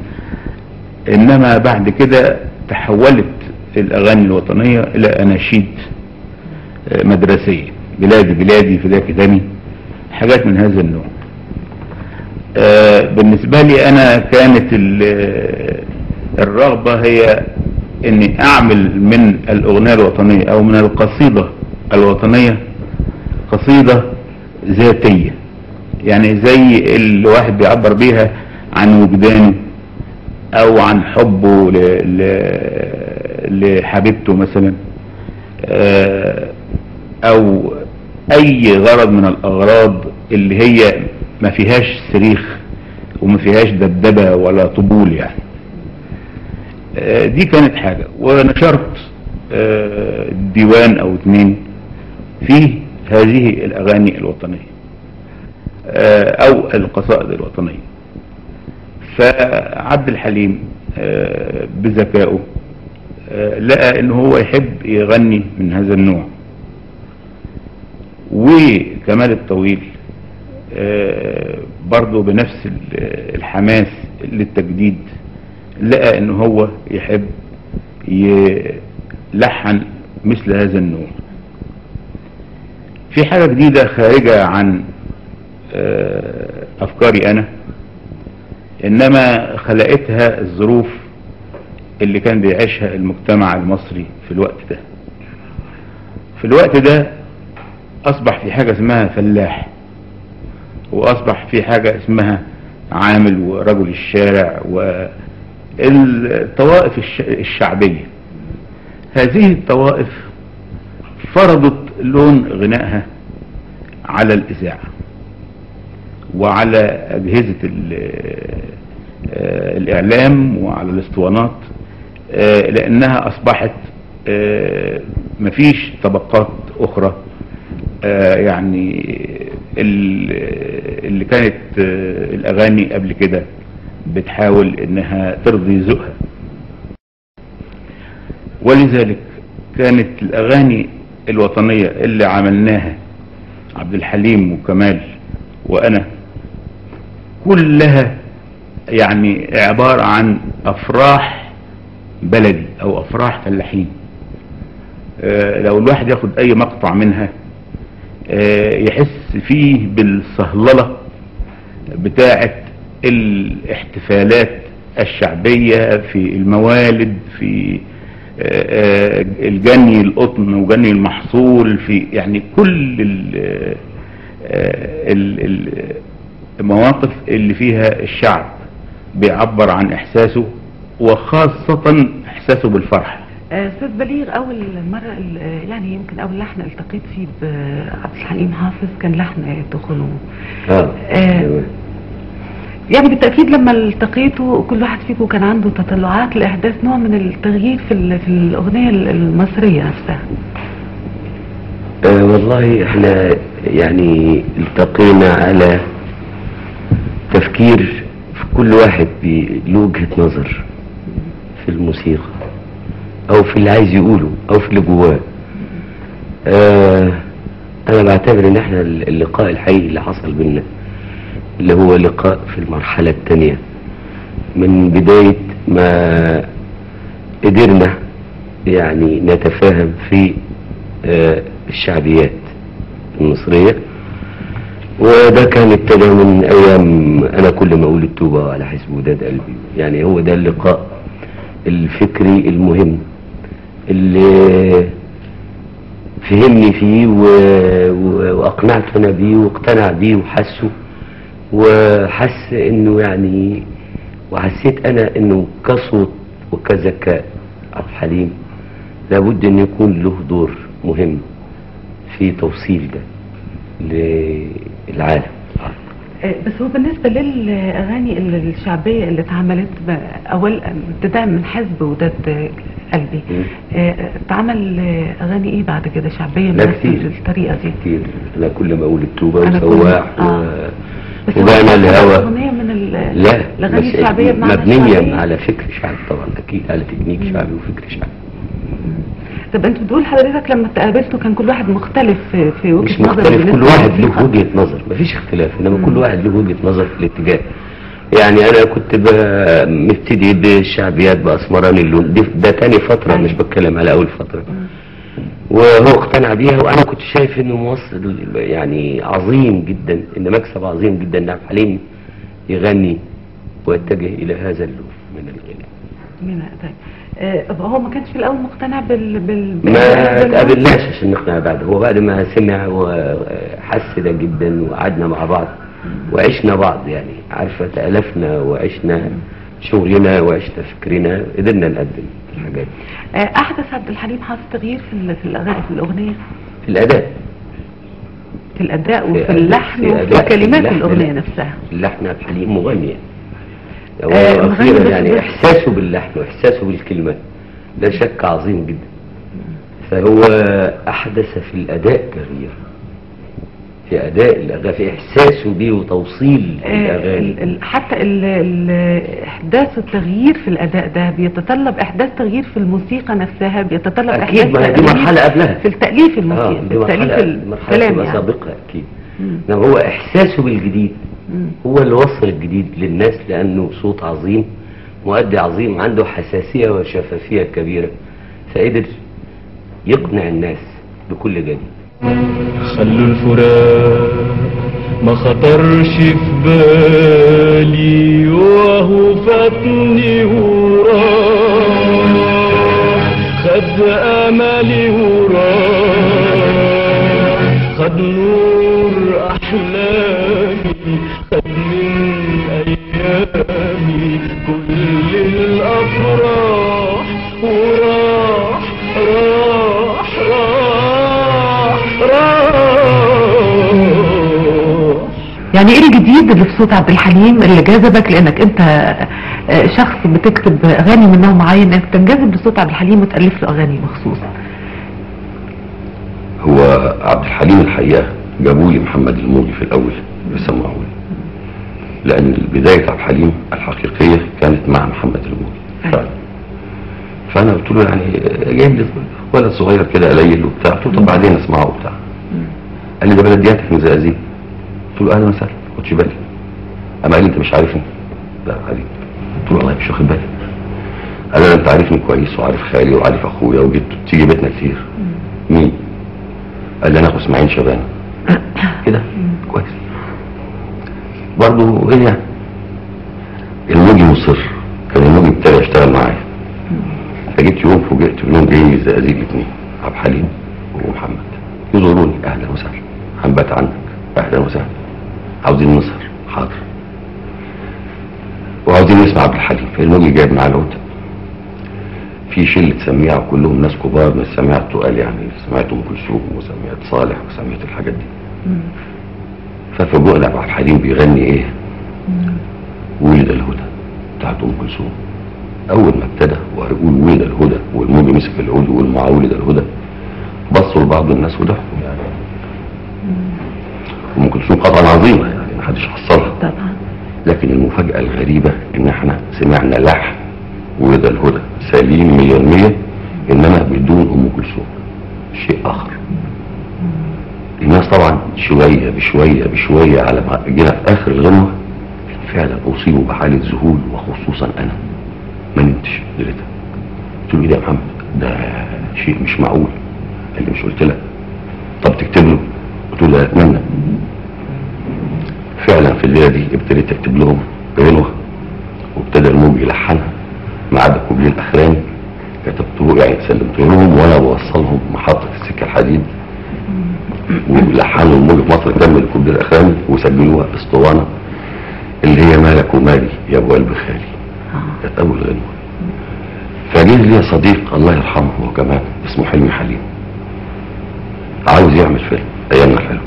انما بعد كده تحولت الاغاني الوطنية الى اناشيد مدرسية، بلادي بلادي فداك دمي، حاجات من هذا النوع. بالنسبة لي انا كانت الرغبة هي اني اعمل من الاغنية الوطنية او من القصيدة الوطنية قصيدة ذاتية، يعني زي الواحد بيعبر بيها عن وجدانه او عن حبه لحبيبته مثلا، او اي غرض من الاغراض اللي هي ما فيهاش صريخ وما فيهاش دبدبة ولا طبول يعني. دي كانت حاجة. ونشرت ديوان او 2 فيه هذه الاغاني الوطنية او القصائد الوطنية. فعبد الحليم بذكائه لقى ان هو يحب يغني من هذا النوع، وكمال الطويل برضه بنفس الحماس للتجديد لقى ان هو يحب يلحن مثل هذا النوع في حاجة جديدة خارجة عن افكاري انا، انما خلقتها الظروف اللي كان بيعيشها المجتمع المصري في الوقت ده. في الوقت ده اصبح في حاجة اسمها فلاح، واصبح في حاجة اسمها عامل ورجل الشارع والطوائف الشعبية. هذه الطوائف فرضت لون غنائها على الإذاعة وعلى أجهزة الإعلام وعلى الاسطوانات، لأنها أصبحت مفيش طبقات أخرى يعني اللي كانت الأغاني قبل كده بتحاول إنها ترضي ذوقها. ولذلك كانت الأغاني الوطنية اللي عملناها عبد الحليم وكمال وأنا كلها يعني عبارة عن أفراح بلدي أو أفراح فلاحين. لو الواحد ياخد أي مقطع منها يحس فيه بالصهللة بتاعة الاحتفالات الشعبية في الموالد، في الجني القطن وجني المحصول، في يعني كل المواقف اللي فيها الشعب بيعبر عن احساسه وخاصة احساسه بالفرح. استاذ بليغ، اول مرة يعني يمكن اول لحن التقيت فيه بعبد الحليم حافظ كان لحن دخلوا. يعني بالتأكيد لما التقيتوا كل واحد فيكم كان عنده تطلعات لإحداث نوع من التغيير في الأغنية المصرية نفسها. والله احنا يعني التقينا على تفكير في كل واحد له وجهة نظر في الموسيقى او في اللي عايز يقوله او في اللي جواه. انا بعتبر ان احنا اللقاء الحقيقي اللي حصل بينا اللي هو لقاء في المرحلة الثانية من بداية ما قدرنا يعني نتفاهم في الشعبيات المصرية، وده كان ابتدى من ايام انا كل ما اقول التوبة على حسب وداد قلبي. يعني هو ده اللقاء الفكري المهم اللي فهمني فيه واقنعت انا بيه واقتنع بيه وحسه وحس انه يعني وحسيت انا انه كصوت وكذكاء عبد الحليم لابد ان يكون له دور مهم في توصيل ده للعالم. بس هو بالنسبة للأغاني الشعبية اللي اتعملت أول ابتداء من حزب وداد قلبي، اتعمل أغاني إيه بعد كده شعبية بنفس الطريقة دي؟ كتير. أنا كل ما أقول التوبة وسواح وجانا الهوى أغنية من لا الأغاني الشعبية مبنية على فكر شعبي طبعا، أكيد على تكنيك شعبي وفكر شعبي. طب انت بتقول حضرتك لما تقابلتوا كان كل واحد مختلف في وجهة نظر؟ مش مختلف، كل واحد له وجهة نظر، مفيش اختلاف، انما كل واحد له وجهة نظر في الاتجاه. يعني انا كنت مبتدي بالشعبيات باسمراني اللون ده تاني فترة، مش بتكلم على اول فترة، وهو اقتنع بيها وانا كنت شايف انه موصل يعني عظيم جدا، ان مكسب عظيم جدا ان عبد الحليم يغني ويتجه الى هذا اللون من الغناء. طيب هو ما كانش في الاول مقتنع ما تقابلناش عشان نقنع بعد. هو بعد ما سمع وحس ده جدا وقعدنا مع بعض وعشنا بعض، يعني عارفه تألفنا وعشنا شغلنا وعشنا فكرنا، قدرنا نقدم الحاجات. احدث عبد الحليم حافظ تغيير في الاغاني، في الاغنيه، في الاداء، في الاداء وفي اللحن وفي كلمات الاغنيه نفسها. اللحن عبد الحليم مغني أخيرا يعني إحساسه باللحن وإحساسه بالكلمة لا شك عظيم جدا. فهو أحدث في الأداء تغيير، في أداء الأغاني، في إحساسه بيه وتوصيل الأغاني. حتى إحداث التغيير في الأداء ده بيتطلب إحداث تغيير في الموسيقى نفسها، بيتطلب أكيد. ما دي مرحلة قبلها في التأليف الموسيقى، في التأليف الكلام يعني سابقة أكيد. هو إحساسه بالجديد هو اللي وصل الجديد للناس، لأنه صوت عظيم، مؤدي عظيم، عنده حساسية وشفافية كبيرة، فقدر يقنع الناس بكل جديد. خلوا الفراق ما خطرش في بالي وهو فاتني وراح، خد املي وراح، خد نور احلامي، خد من ايامي كل الافراح، وراح راح راح راح. يعني ايه الجديد اللي في صوت عبد الحليم اللي جذبك، لانك انت شخص بتكتب اغاني من نوع معين، انك تنجذب لصوت عبد الحليم وتألف له اغاني مخصوص؟ هو عبد الحليم الحقيقة جابوا لي محمد الموجي في الاول يسمعوا لي، لان بداية عبد الحليم الحقيقية كانت مع محمد الموجي فعلا. فانا قلت له يعني جايب لي ولد صغير كده قليل وبتاع، قلت له طب بعدين اسمعه وبتاع. قال لي ده بلدياتك من زقازيق. قلت له اهلا وسهلا، ما خدش بالي. اما قال لي انت مش عارفني؟ لا عارف. قلت له والله مش واخد بالي. قال لي انت عارفني كويس وعارف خالي وعارف اخويا وجدته، تيجي بيتنا كتير. مين؟ قال لي انا اخو اسماعيل شبانه. كده كويس. برضه ايه يعني؟ الموجي مصر، كان الموجي ابتدى يشتغل معايا. فجيت يوم فوجئت بانهم جايين من الزقازيق الاثنين، عبد الحليم ومحمد، يزوروني. اهلا وسهلا، هنبات عندك. اهلا وسهلا، عاوزين نسهر. حاضر. وعاوزين نسمع عبد الحليم. فالموجي جايب معاه العود، في شله سميعه وكلهم ناس كبار من السميعه التقال، يعني سمعت ام كلثوم وسمعت صالح وسمعت الحاجات دي. ففوجئنا عبد الحليم بيغني ايه؟ ولد الهدى بتاعت ام كلثوم. اول ما ابتدى ويقول ولد الهدى والموجي مسك العود ويقول معاه ولد الهدى، بصوا لبعض الناس وضحكوا يعني. ام كلثوم قطعا عظيمه يعني ما حدش حصلها طبعا، لكن المفاجاه الغريبه ان احنا سمعنا لحن ولد الهدى سليم 100%، انما بدون ام كلثوم، شيء اخر. الناس طبعا شويه بشويه بشويه على ما جينا في اخر الغنوه فعلا اصيبوا بحاله ذهول، وخصوصا انا ما نمتش ليلتها. قلت له ايه ده يا محمد؟ ده شيء مش معقول. قال لي مش قلت لك؟ طب تكتب له؟ قلت له لا اتمنى. فعلا في الليله دي ابتديت اكتب لهم غنوه، وابتدى الموجي يلحنها ما عدا الكوبليه الاخراني كتبته يعني سلمته لهم وانا بوصلهم محطه السكه الحديد، ولحنوا الموجي في مصر كمل الكوبليه الاخراني وسجلوها اسطوانه اللي هي مالك ومالي يا ابو قلب خالي، كانت اول غنوه. فجه لي صديق الله يرحمه هو كمان اسمه حلمي حليم، عاوز يعمل فيلم ايامنا حلوه،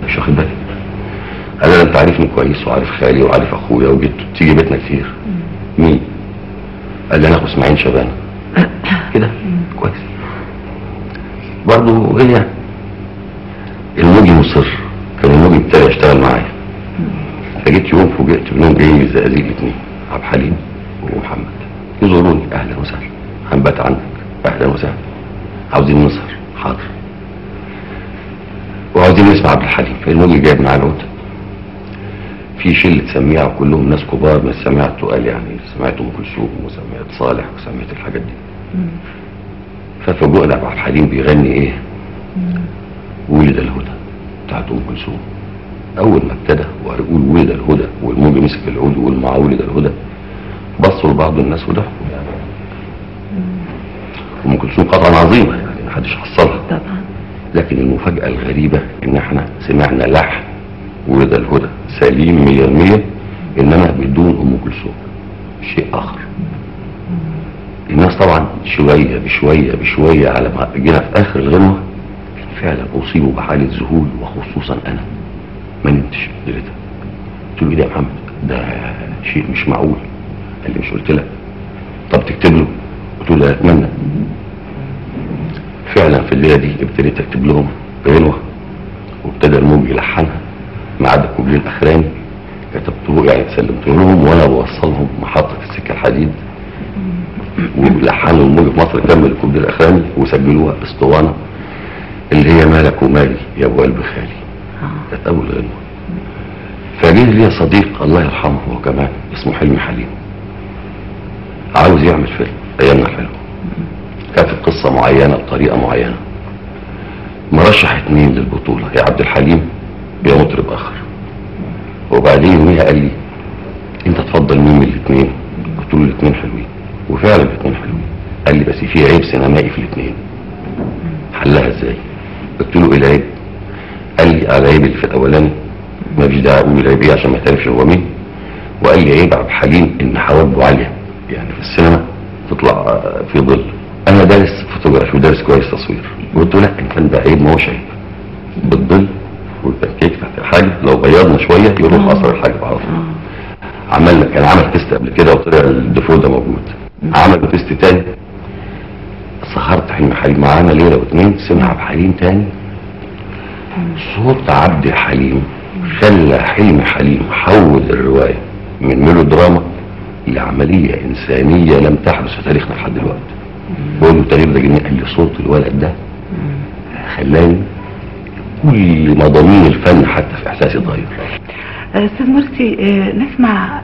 مش واخد بالي. قال لي انت عارفني كويس وعارف خالي وعارف اخويا وجدته، تيجي بيتنا كتير. مين؟ قال لي انا اخو اسماعيل شبانه. كده كويس. برضه ايه يعني؟ الموجي مصر، كان الموجي ابتدى يشتغل معايا. فجيت يوم فوجئت بانهم جايين من الزقازيق الاثنين، عبد الحليم ومحمد، يزوروني. اهلا وسهلا، هنبات عندك. اهلا وسهلا، عاوزين نسهر. حاضر. وعاوزين نسمع عبد الحليم. فالموجي جايب معاه العود، في شله سميعه وكلهم ناس كبار من السميعه التقال، يعني سمعت ام كلثوم وسمعت صالح وسمعت الحاجات دي. ففوجئنا عبد الحليم بيغني ايه؟ ولد الهدى بتاعت ام كلثوم. اول ما ابتدى ويقول ولد الهدى والموجي مسك العود ويقول معاه ولد الهدى، بصوا لبعض الناس وضحكوا يعني. ام كلثوم قطعا عظيمه يعني محدش حصلها طبعا. لكن المفاجاه الغريبه ان احنا سمعنا لحن ورد الهدى سليم 100%، انما بدون ام كلثوم، شيء اخر. الناس طبعا شويه بشويه بشويه على ما جينا في اخر الغنوه فعلا اصيبوا بحاله ذهول، وخصوصا انا ما نمتش ليلتها. قلت له ايه ده يا محمد؟ ده شيء مش معقول. قال لي مش قلت لك؟ طب تكتب له؟ قلت له لا اتمنى. فعلا في الليله دي ابتديت اكتب لهم غنوه، وابتدى الموج يلحنها ما عدا الكوبليه الاخراني كتبته يعني سلمته لهم وانا بوصلهم محطه السكه الحديد، ولحنوا الموج في مصر كمل الكوبليه الاخراني وسجلوها اسطوانه اللي هي مالك ومالي يا ابو قلب خالي. كانت اول غنوه. فجه لي صديق الله يرحمه هو كمان اسمه حلمي حليم، عاوز يعمل فيلم ايامنا الحلوه. كانت قصه معينه بطريقه معينه. مرشح 2 للبطوله، يا عبد الحليم يا مطرب اخر. وبعدين يوميها قال لي انت تفضل مين من الاثنين؟ قلت له الاثنين حلوين، وفعلا الاثنين حلوين. قال لي بس في عيب سينمائي في الاثنين. حلها ازاي؟ قلت له ايه العيب؟ قال لي على العيب اللي في الاولاني ما فيش داعي اقول العيب ايه عشان ما تعرفش هو مين. وقال لي عيب عبد الحليم ان حواجبه عاليه، يعني في السينما تطلع في ظل. انا دارس فوتوغرافي ودارس كويس تصوير. قلت له لا كان ده عيب ما هوش عيب، بالظل والبنكيك تحت الحاجب لو بيضنا شويه يروح اثر الحاجب على طول. عملنا كان عمل تيست قبل كده وطلع الديفو ده موجود. عمل تيست تاني، سهرت حلمي حليم معانا ليله واثنين، سمع عبد الحليم تاني. صوت عبد الحليم خلى حلمي حليم حول الروايه من ميلودراما لعمليه انسانيه لم تحدث في تاريخنا لحد دلوقتي. بقول له التاريخ ده جنيه. قال لي صوت الولد ده خلاني كل مضامين الفن حتى في احساسي اتغير. استاذ مرسي، نسمع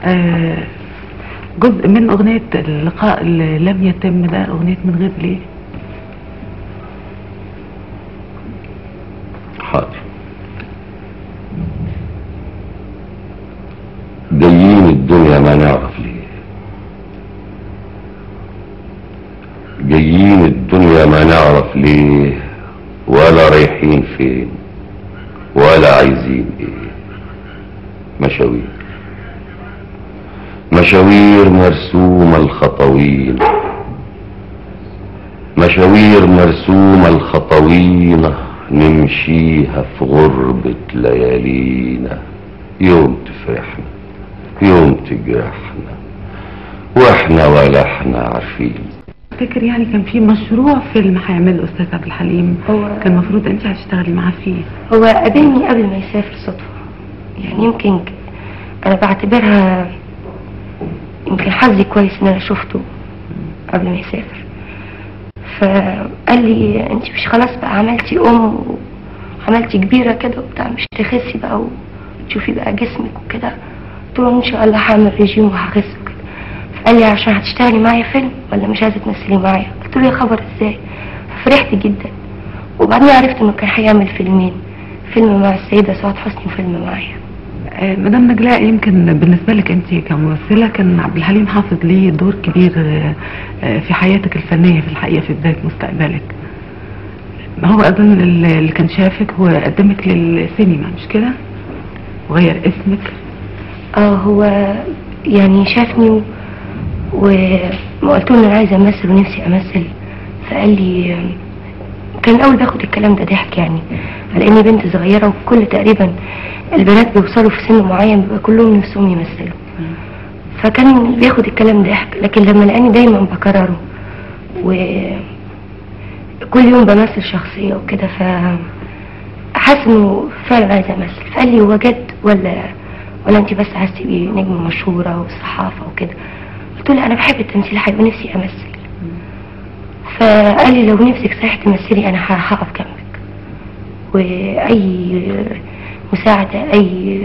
جزء من اغنيه اللقاء اللي لم يتم ده، اغنيه من غير ليه. حاضر. جايين الدنيا ما نعرف ليه، جايين الدنيا ما نعرف ليه، ولا رايحين فين ولا عايزين ايه. مشاوير مشاوير مرسومة الخطوين، مشاوير مرسومة الخطوين نمشيها في غربة ليالينا. يوم تفرحنا يوم تجرحنا واحنا ولا احنا عارفين. افتكر يعني كان في مشروع فيلم هيعمله الاستاذ عبد الحليم، كان المفروض انت هتشتغلي معاه فيه. هو قابلني قبل ما يسافر صدفة، يعني يمكن انا بعتبرها يمكن حظي كويس ان انا شفته قبل ما يسافر. فقال لي انت مش خلاص بقى عملتي وعملتي كبيرة كده وبتاع، مش تخسي بقى وتشوفي بقى جسمك وكده. قلت له ان شاء الله هعمل ريجيم وهخس وكده. فقال لي عشان هتشتغلي معايا فيلم ولا مش عايزه تمثلي معايا؟ قلت له يا خبر ازاي. ففرحت جدا. وبعدين عرفت انه كان هيعمل فيلمين، فيلم مع السيدة سعاد حسني وفيلم معايا. مدام نجلاء، يمكن بالنسبة لك انت كممثلة كان عبد الحليم حافظ ليه دور كبير في حياتك الفنية في الحقيقة في بداية مستقبلك. ما هو اظن اللي كان شافك هو قدمك للسينما مش كده؟ وغير اسمك. هو يعني شافني وما قلت له انا عايزه امثل ونفسي امثل. فقال لي كان الاول باخد الكلام ده ضحك، يعني على اني بنت صغيره وكل تقريبا البنات بيوصلوا في سن معين بيبقى كلهم نفسهم يمثلوا. فكان بياخد الكلام ضحك، لكن لما لقاني دايما بكرره وكل يوم بمثل شخصيه وكده فحس انه فعلا عايزه امثل. فقال لي هو جد ولا انت بس عايزه تبقي نجمه مشهوره والصحافه وكده؟ قلت له انا بحب التمثيل، هيبقى نفسي امثل. فقال لي لو نفسك صحيح تمثلي انا هقف جنبك، واي مساعده اي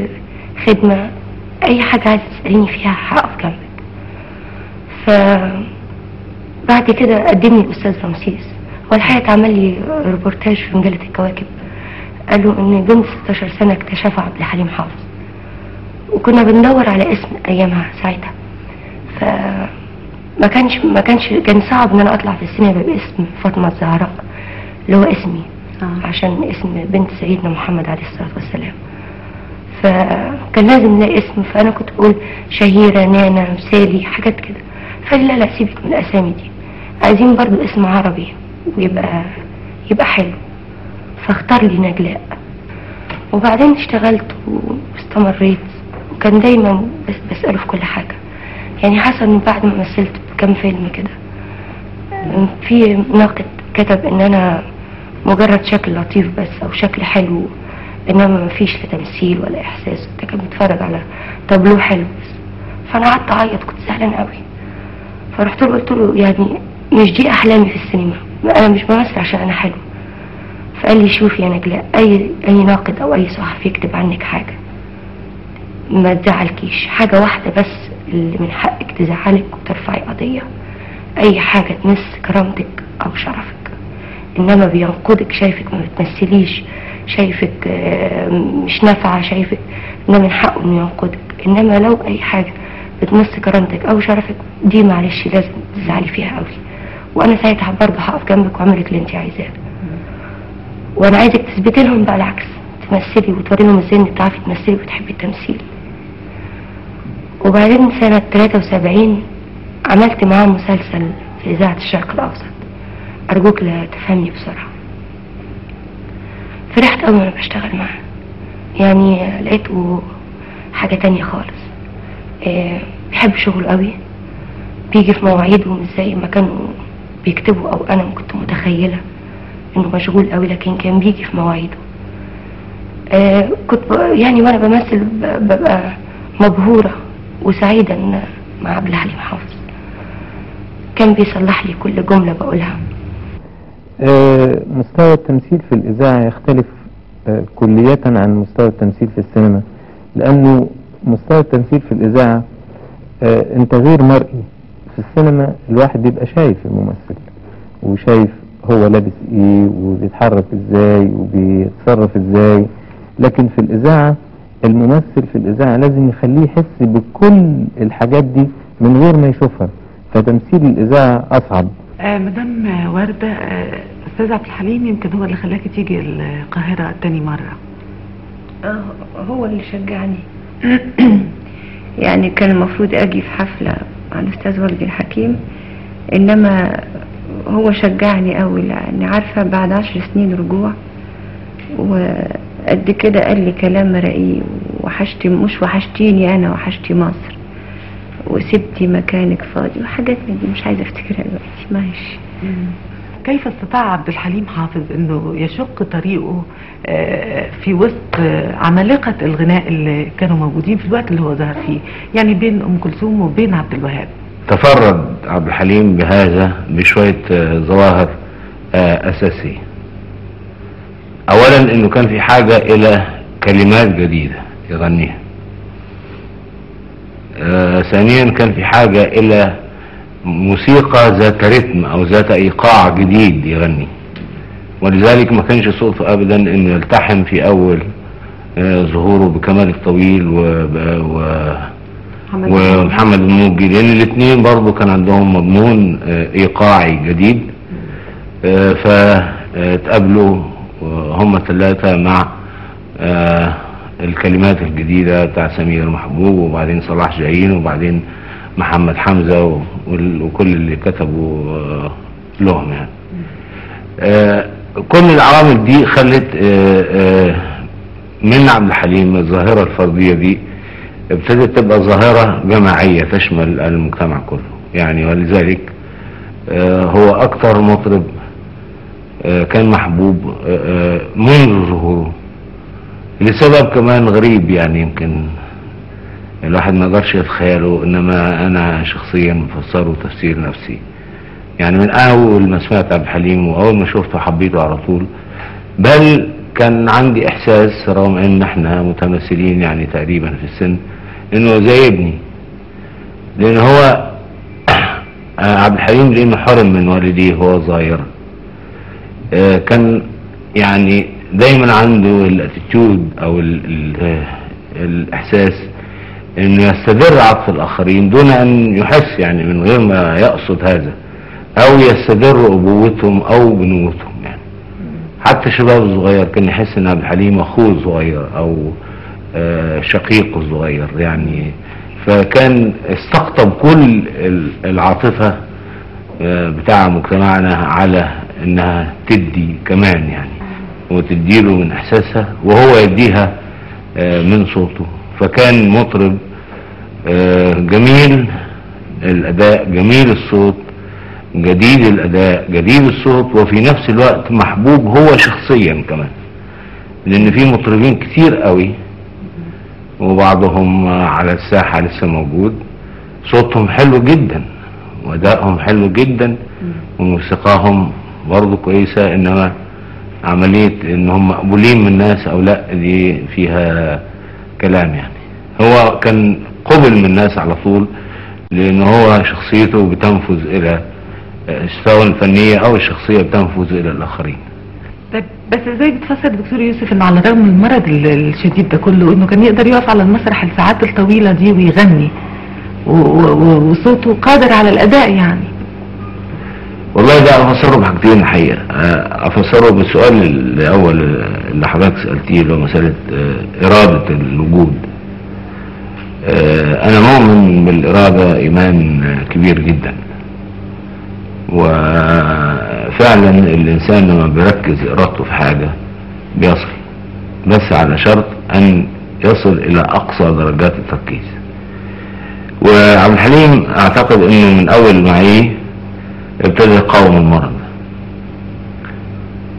خدمه اي حاجه عايزه تساليني فيها هقف جنبك. فبعد كده قدمني الاستاذ رمسيس، والحقيقه اتعمل لي ريبورتاج في مجله الكواكب، قالوا ان بنت 16 سنه اكتشفها عبد الحليم حافظ، وكنا بندور على اسم ايامها ساعتها. كان صعب ان انا اطلع في السينما باسم فاطمة الزهراء اللي هو اسمي، عشان اسم بنت سيدنا محمد عليه الصلاة والسلام. فكان لازم نلاقي اسم، فانا كنت بقول شهيرة، نانا، سالي، حاجات كده. فقال لا سيبك من الاسامي دي، عايزين برضو اسم عربي ويبقى حلو. فاختار لي نجلاء. وبعدين اشتغلت واستمريت، وكان دايما بسأله في كل حاجة. يعني حصل ان بعد ما مثلت كام فيلم كده، في ناقد كتب ان انا مجرد شكل لطيف بس او شكل حلو، انما ما فيش لا تمثيل ولا احساس. انت كان بتتفرج على تابلو حلو بس. فانا قعدت اعيط، كنت زعلان قوي. فرحت له قلت له يعني مش دي احلامي في السينما، انا مش بمثل عشان انا حلو. فقال لي شوفي يا نجلاء، اي ناقد او اي صحفي يكتب عنك حاجه ما تزعلكيش، حاجه واحده بس اللي من حقك تزعلك وترفعي قضيه، اي حاجه تمس كرامتك او شرفك. انما بينقدك، شايفك ما بتمثليش، شايفك مش نافعه، شايفك انه من حقه انه ينقدك. انما لو اي حاجه بتمس كرامتك او شرفك دي معلش لازم تزعلي فيها قوي، وانا ساعتها برضه هقف جنبك واعملك اللي انت عايزاه. وانا عايزك تثبتي لهم بقى العكس، تمثلي وتوري لهم ازاي انك بتعرفي تمثلي وتحبي التمثيل. وبعدين سنة 73 عملت معاه مسلسل في إذاعة الشرق الأوسط، أرجوك لا تفهمني بسرعة. فرحت أول ما أنا بشتغل معاه، يعني لقيته حاجة تانية خالص. بيحب شغله قوي، بيجي في مواعيده مش زي ما كانوا بيكتبوا أو أنا كنت متخيلة إنه مشغول قوي، لكن كان بيجي في مواعيده. كنت يعني وأنا بمثل ببقى مبهورة وسعيدة مع عبد الحليم حافظ. كان بيصلح لي كل جملة بقولها. مستوى التمثيل في الإذاعة يختلف كلية عن مستوى التمثيل في السينما، لأنه مستوى التمثيل في الإذاعة أنت غير مرئي. في السينما الواحد بيبقى شايف الممثل وشايف هو لابس إيه وبيتحرك إزاي وبيتصرف إزاي، لكن في الإذاعة الممثل في الإذاعة لازم يخليه يحس بكل الحاجات دي من غير ما يشوفها، فتمثيل الإذاعة أصعب. مدام وردة، أستاذ عبد الحليم يمكن هو اللي خلاكي تيجي القاهرة تاني مرة. هو اللي شجعني. يعني كان المفروض أجي في حفلة مع الأستاذ وجدي الحكيم، إنما هو شجعني قوي، لأني عارفة بعد 10 سنين رجوع وقد كده قال لي كلام رقيق، وحشتي مش وحشتيني أنا، وحشتي مصر، وسبتي مكانك فاضي وحاجات من دي مش عايزة افتكرها دلوقتي. ماشي. كيف استطاع عبد الحليم حافظ انه يشق طريقه في وسط عمالقة الغناء اللي كانوا موجودين في الوقت اللي هو ظهر فيه، يعني بين ام كلثوم وبين عبد الوهاب؟ تفرد عبد الحليم بهذا بشوية ظواهر أساسية. أولا إنه كان في حاجة إلى كلمات جديدة يغنيها. ثانيا كان في حاجة إلى موسيقى ذات رتم أو ذات إيقاع جديد يغني، ولذلك ما كانش صوته أبدا إنه يلتحم في أول ظهوره بكمال الطويل ومحمد الموجي، لأن الاثنين برضو كان عندهم مضمون إيقاعي جديد. فتقابلوا هم ثلاثة مع الكلمات الجديدة بتاع سمير محبوب، وبعدين صلاح جاهين، وبعدين محمد حمزة وكل اللي كتبوا لهم يعني. كل العوامل دي خلت من عبد الحليم الظاهرة الفردية دي ابتدت تبقى ظاهرة جماعية تشمل المجتمع كله يعني، ولذلك هو أكتر مطرب كان محبوب منذ ظهوره لسبب كمان غريب، يعني يمكن الواحد ما يقدرش يتخيله، انما انا شخصيا مفسره تفسير نفسي. يعني من اول ما سمعت عبد الحليم واول ما شفته حبيته على طول، بل كان عندي احساس رغم ان احنا متماثلين يعني تقريبا في السن انه زي ابني، لان هو عبد الحليم لانه حرم من والديه وهو صغير، كان يعني دايما عنده الاتيتيود او الاحساس انه يستدر عطف الاخرين دون ان يحس، يعني من غير ما يقصد هذا، او يستدر ابوتهم او بنوتهم. يعني حتى الشباب الصغير كان يحس ان عبد الحليم اخوه الصغير او شقيقه الصغير يعني. فكان استقطب كل العاطفة بتاع مجتمعنا على انها تدي كمان يعني، وتديله من احساسها وهو يديها من صوته. فكان مطرب جميل الاداء، جميل الصوت، جديد الاداء، جديد الصوت، وفي نفس الوقت محبوب هو شخصيا كمان، لان في مطربين كتير قوي وبعضهم على الساحة لسه موجود صوتهم حلو جدا وادائهم حلو جدا وموسيقاهم برضه كويسة، انما عملية انهم مقبولين من الناس او لا دي فيها كلام يعني. هو كان قبل من الناس على طول لان هو شخصيته بتنفذ الى سواء الفنية او الشخصية بتنفذ الى الاخرين. طيب بس ازاي بتفسر دكتور يوسف انه على الرغم من المرض الشديد ده كله انه كان يقدر يقف على المسرح الساعات الطويلة دي ويغني وصوته قادر على الاداء يعني؟ والله ده افسره بحاجتين الحقيقة. افسره بالسؤال الاول اللي حضرتك سألتيه اللي هو مسألة ارادة الوجود. انا مؤمن بالارادة ايمان كبير جدا، وفعلا الانسان لما بيركز ارادته في حاجة بيصل، بس على شرط ان يصل الى اقصى درجات التركيز. وعبد الحليم اعتقد انه من اول معي ابتدى يقاوم المرض،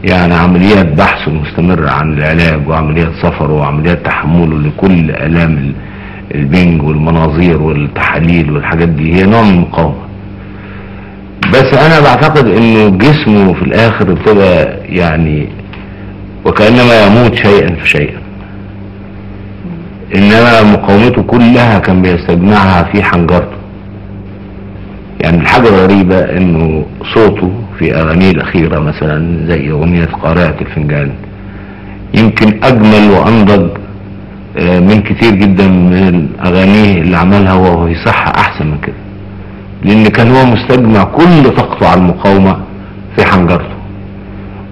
يعني عمليات بحثه المستمرة عن العلاج وعمليات سفره وعمليات تحمله لكل الام البنج والمناظير والتحاليل والحاجات دي هي نوع من المقاومة. بس انا بعتقد انه جسمه في الاخر ابتدى يعني وكأنما يموت شيئا فشيئا، انما مقاومته كلها كان بيستجمعها في حنجرته. يعني الحاجة الغريبة انه صوته في اغانيه الاخيرة مثلا زي اغنية قارئة الفنجان يمكن اجمل وانضج من كتير جدا من اغانيه اللي عملها وهو يصحى احسن من كده، لان كان هو مستجمع كل طاقته على المقاومة في حنجرته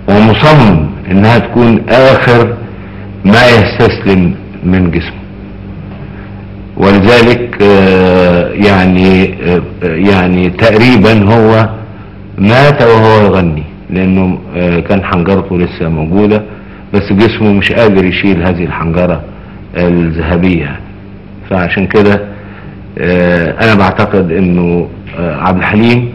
ومصمم انها تكون اخر ما يستسلم من جسمه. ولذلك يعني تقريبا هو مات وهو يغني، لانه كان حنجرته لسه موجودة بس جسمه مش قادر يشيل هذه الحنجرة الذهبية. فعشان كده انا بعتقد انه عبد الحليم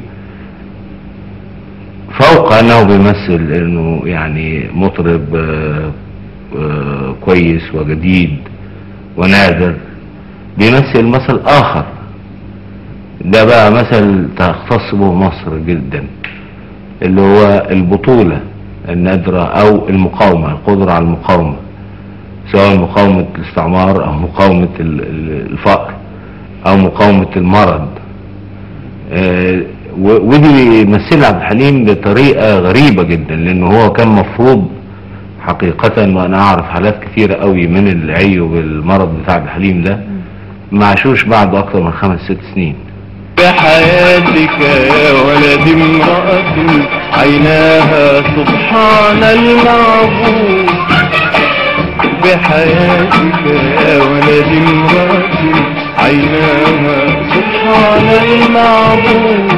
فوق انه بيمثل انه يعني مطرب كويس وجديد ونادر، بيمثل مثل اخر، ده بقى مثل تختص به مصر جدا، اللي هو البطولة النادرة او المقاومة، القدرة على المقاومة، سواء مقاومة الاستعمار او مقاومة الفقر او مقاومة المرض. ودي بيمثلها عبد الحليم بطريقة غريبة جدا، لانه هو كان مفروض حقيقة، وانا اعرف حالات كثيرة قوي من اللي عيوا بالمرض بتاع عبد الحليم ده ما عاشوش بعده اكتر من 5-6 سنين. بحياتك يا ولد امرأة عيناها سبحان المعبود، بحياتك يا ولد امرأة عيناها سبحان المعبود،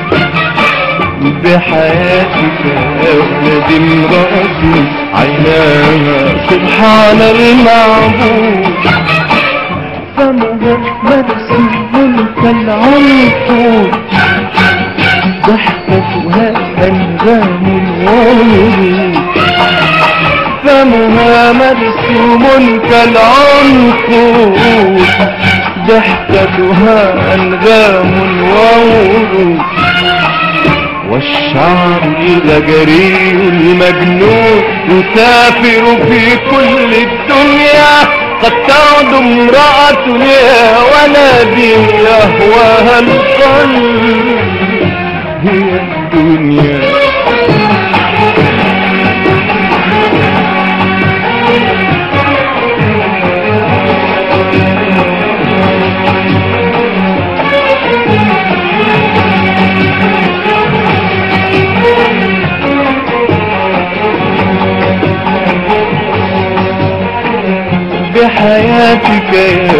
بحياتك يا ولد امرأة عيناها سبحان المعبود، فمها مرسوم كالعنقود، ضحكتها أنغام الورود، فمها مرسوم كالعنقود، ضحكتها أنغام الورود، والشعر الغجري المجنون يسافر في كل الدنيا، قد تعد امرأة يا ولدي يهواها القلب هي الدنيا.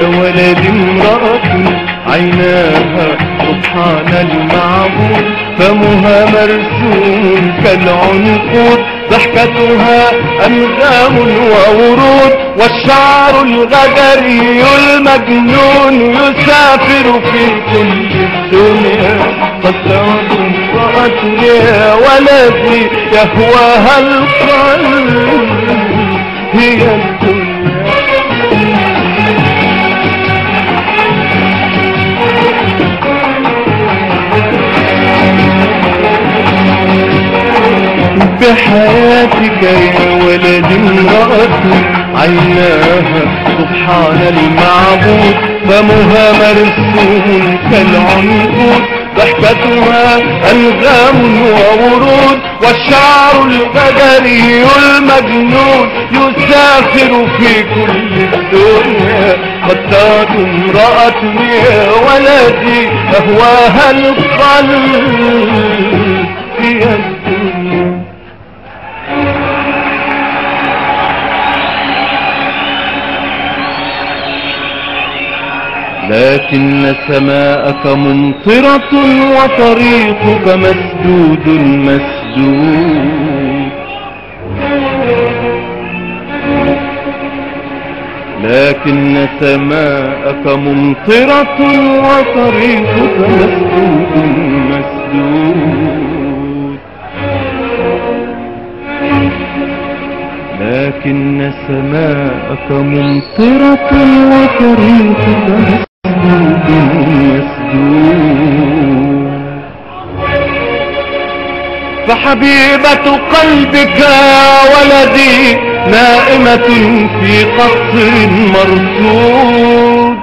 ولد امرأة عيناها سبحان المعبود فمها مرسوم كالعنقود ضحكتها أنغام وورود والشعر الغدري المجنون يسافر في كل الدنيا قد تعد امرأة يا ولدي يهواها القلب هي الدنيا بحياتك يا ولد امرأة عيناها سبحان المعبود فمها مرسوم كالعنقود ضحكتها أنغام وورود والشعر الغدري المجنون يسافر في كل الدنيا قد تعد امرأة يا ولدي أهواها القلب هي الدنيا لكن سماءك ممطرة وطريقك مسدود مسدود لكن سماءك ممطرة وطريقك مسدود مسدود لكن سماءك ممطرة وطريقك مسدود فحبيبة قلبك ولدي نائمة في قصر مرصود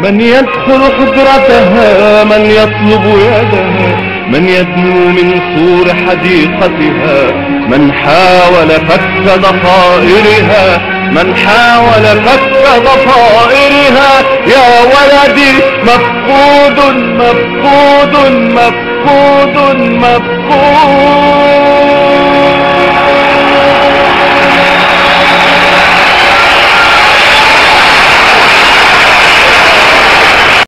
من يدخل حجرتها من يطلب يدها من يدنو من سور حديقتها من حاول فك ضفائرها من حاول فك ضفائرها يا ولدي مفقود مفقود مفقود مفقود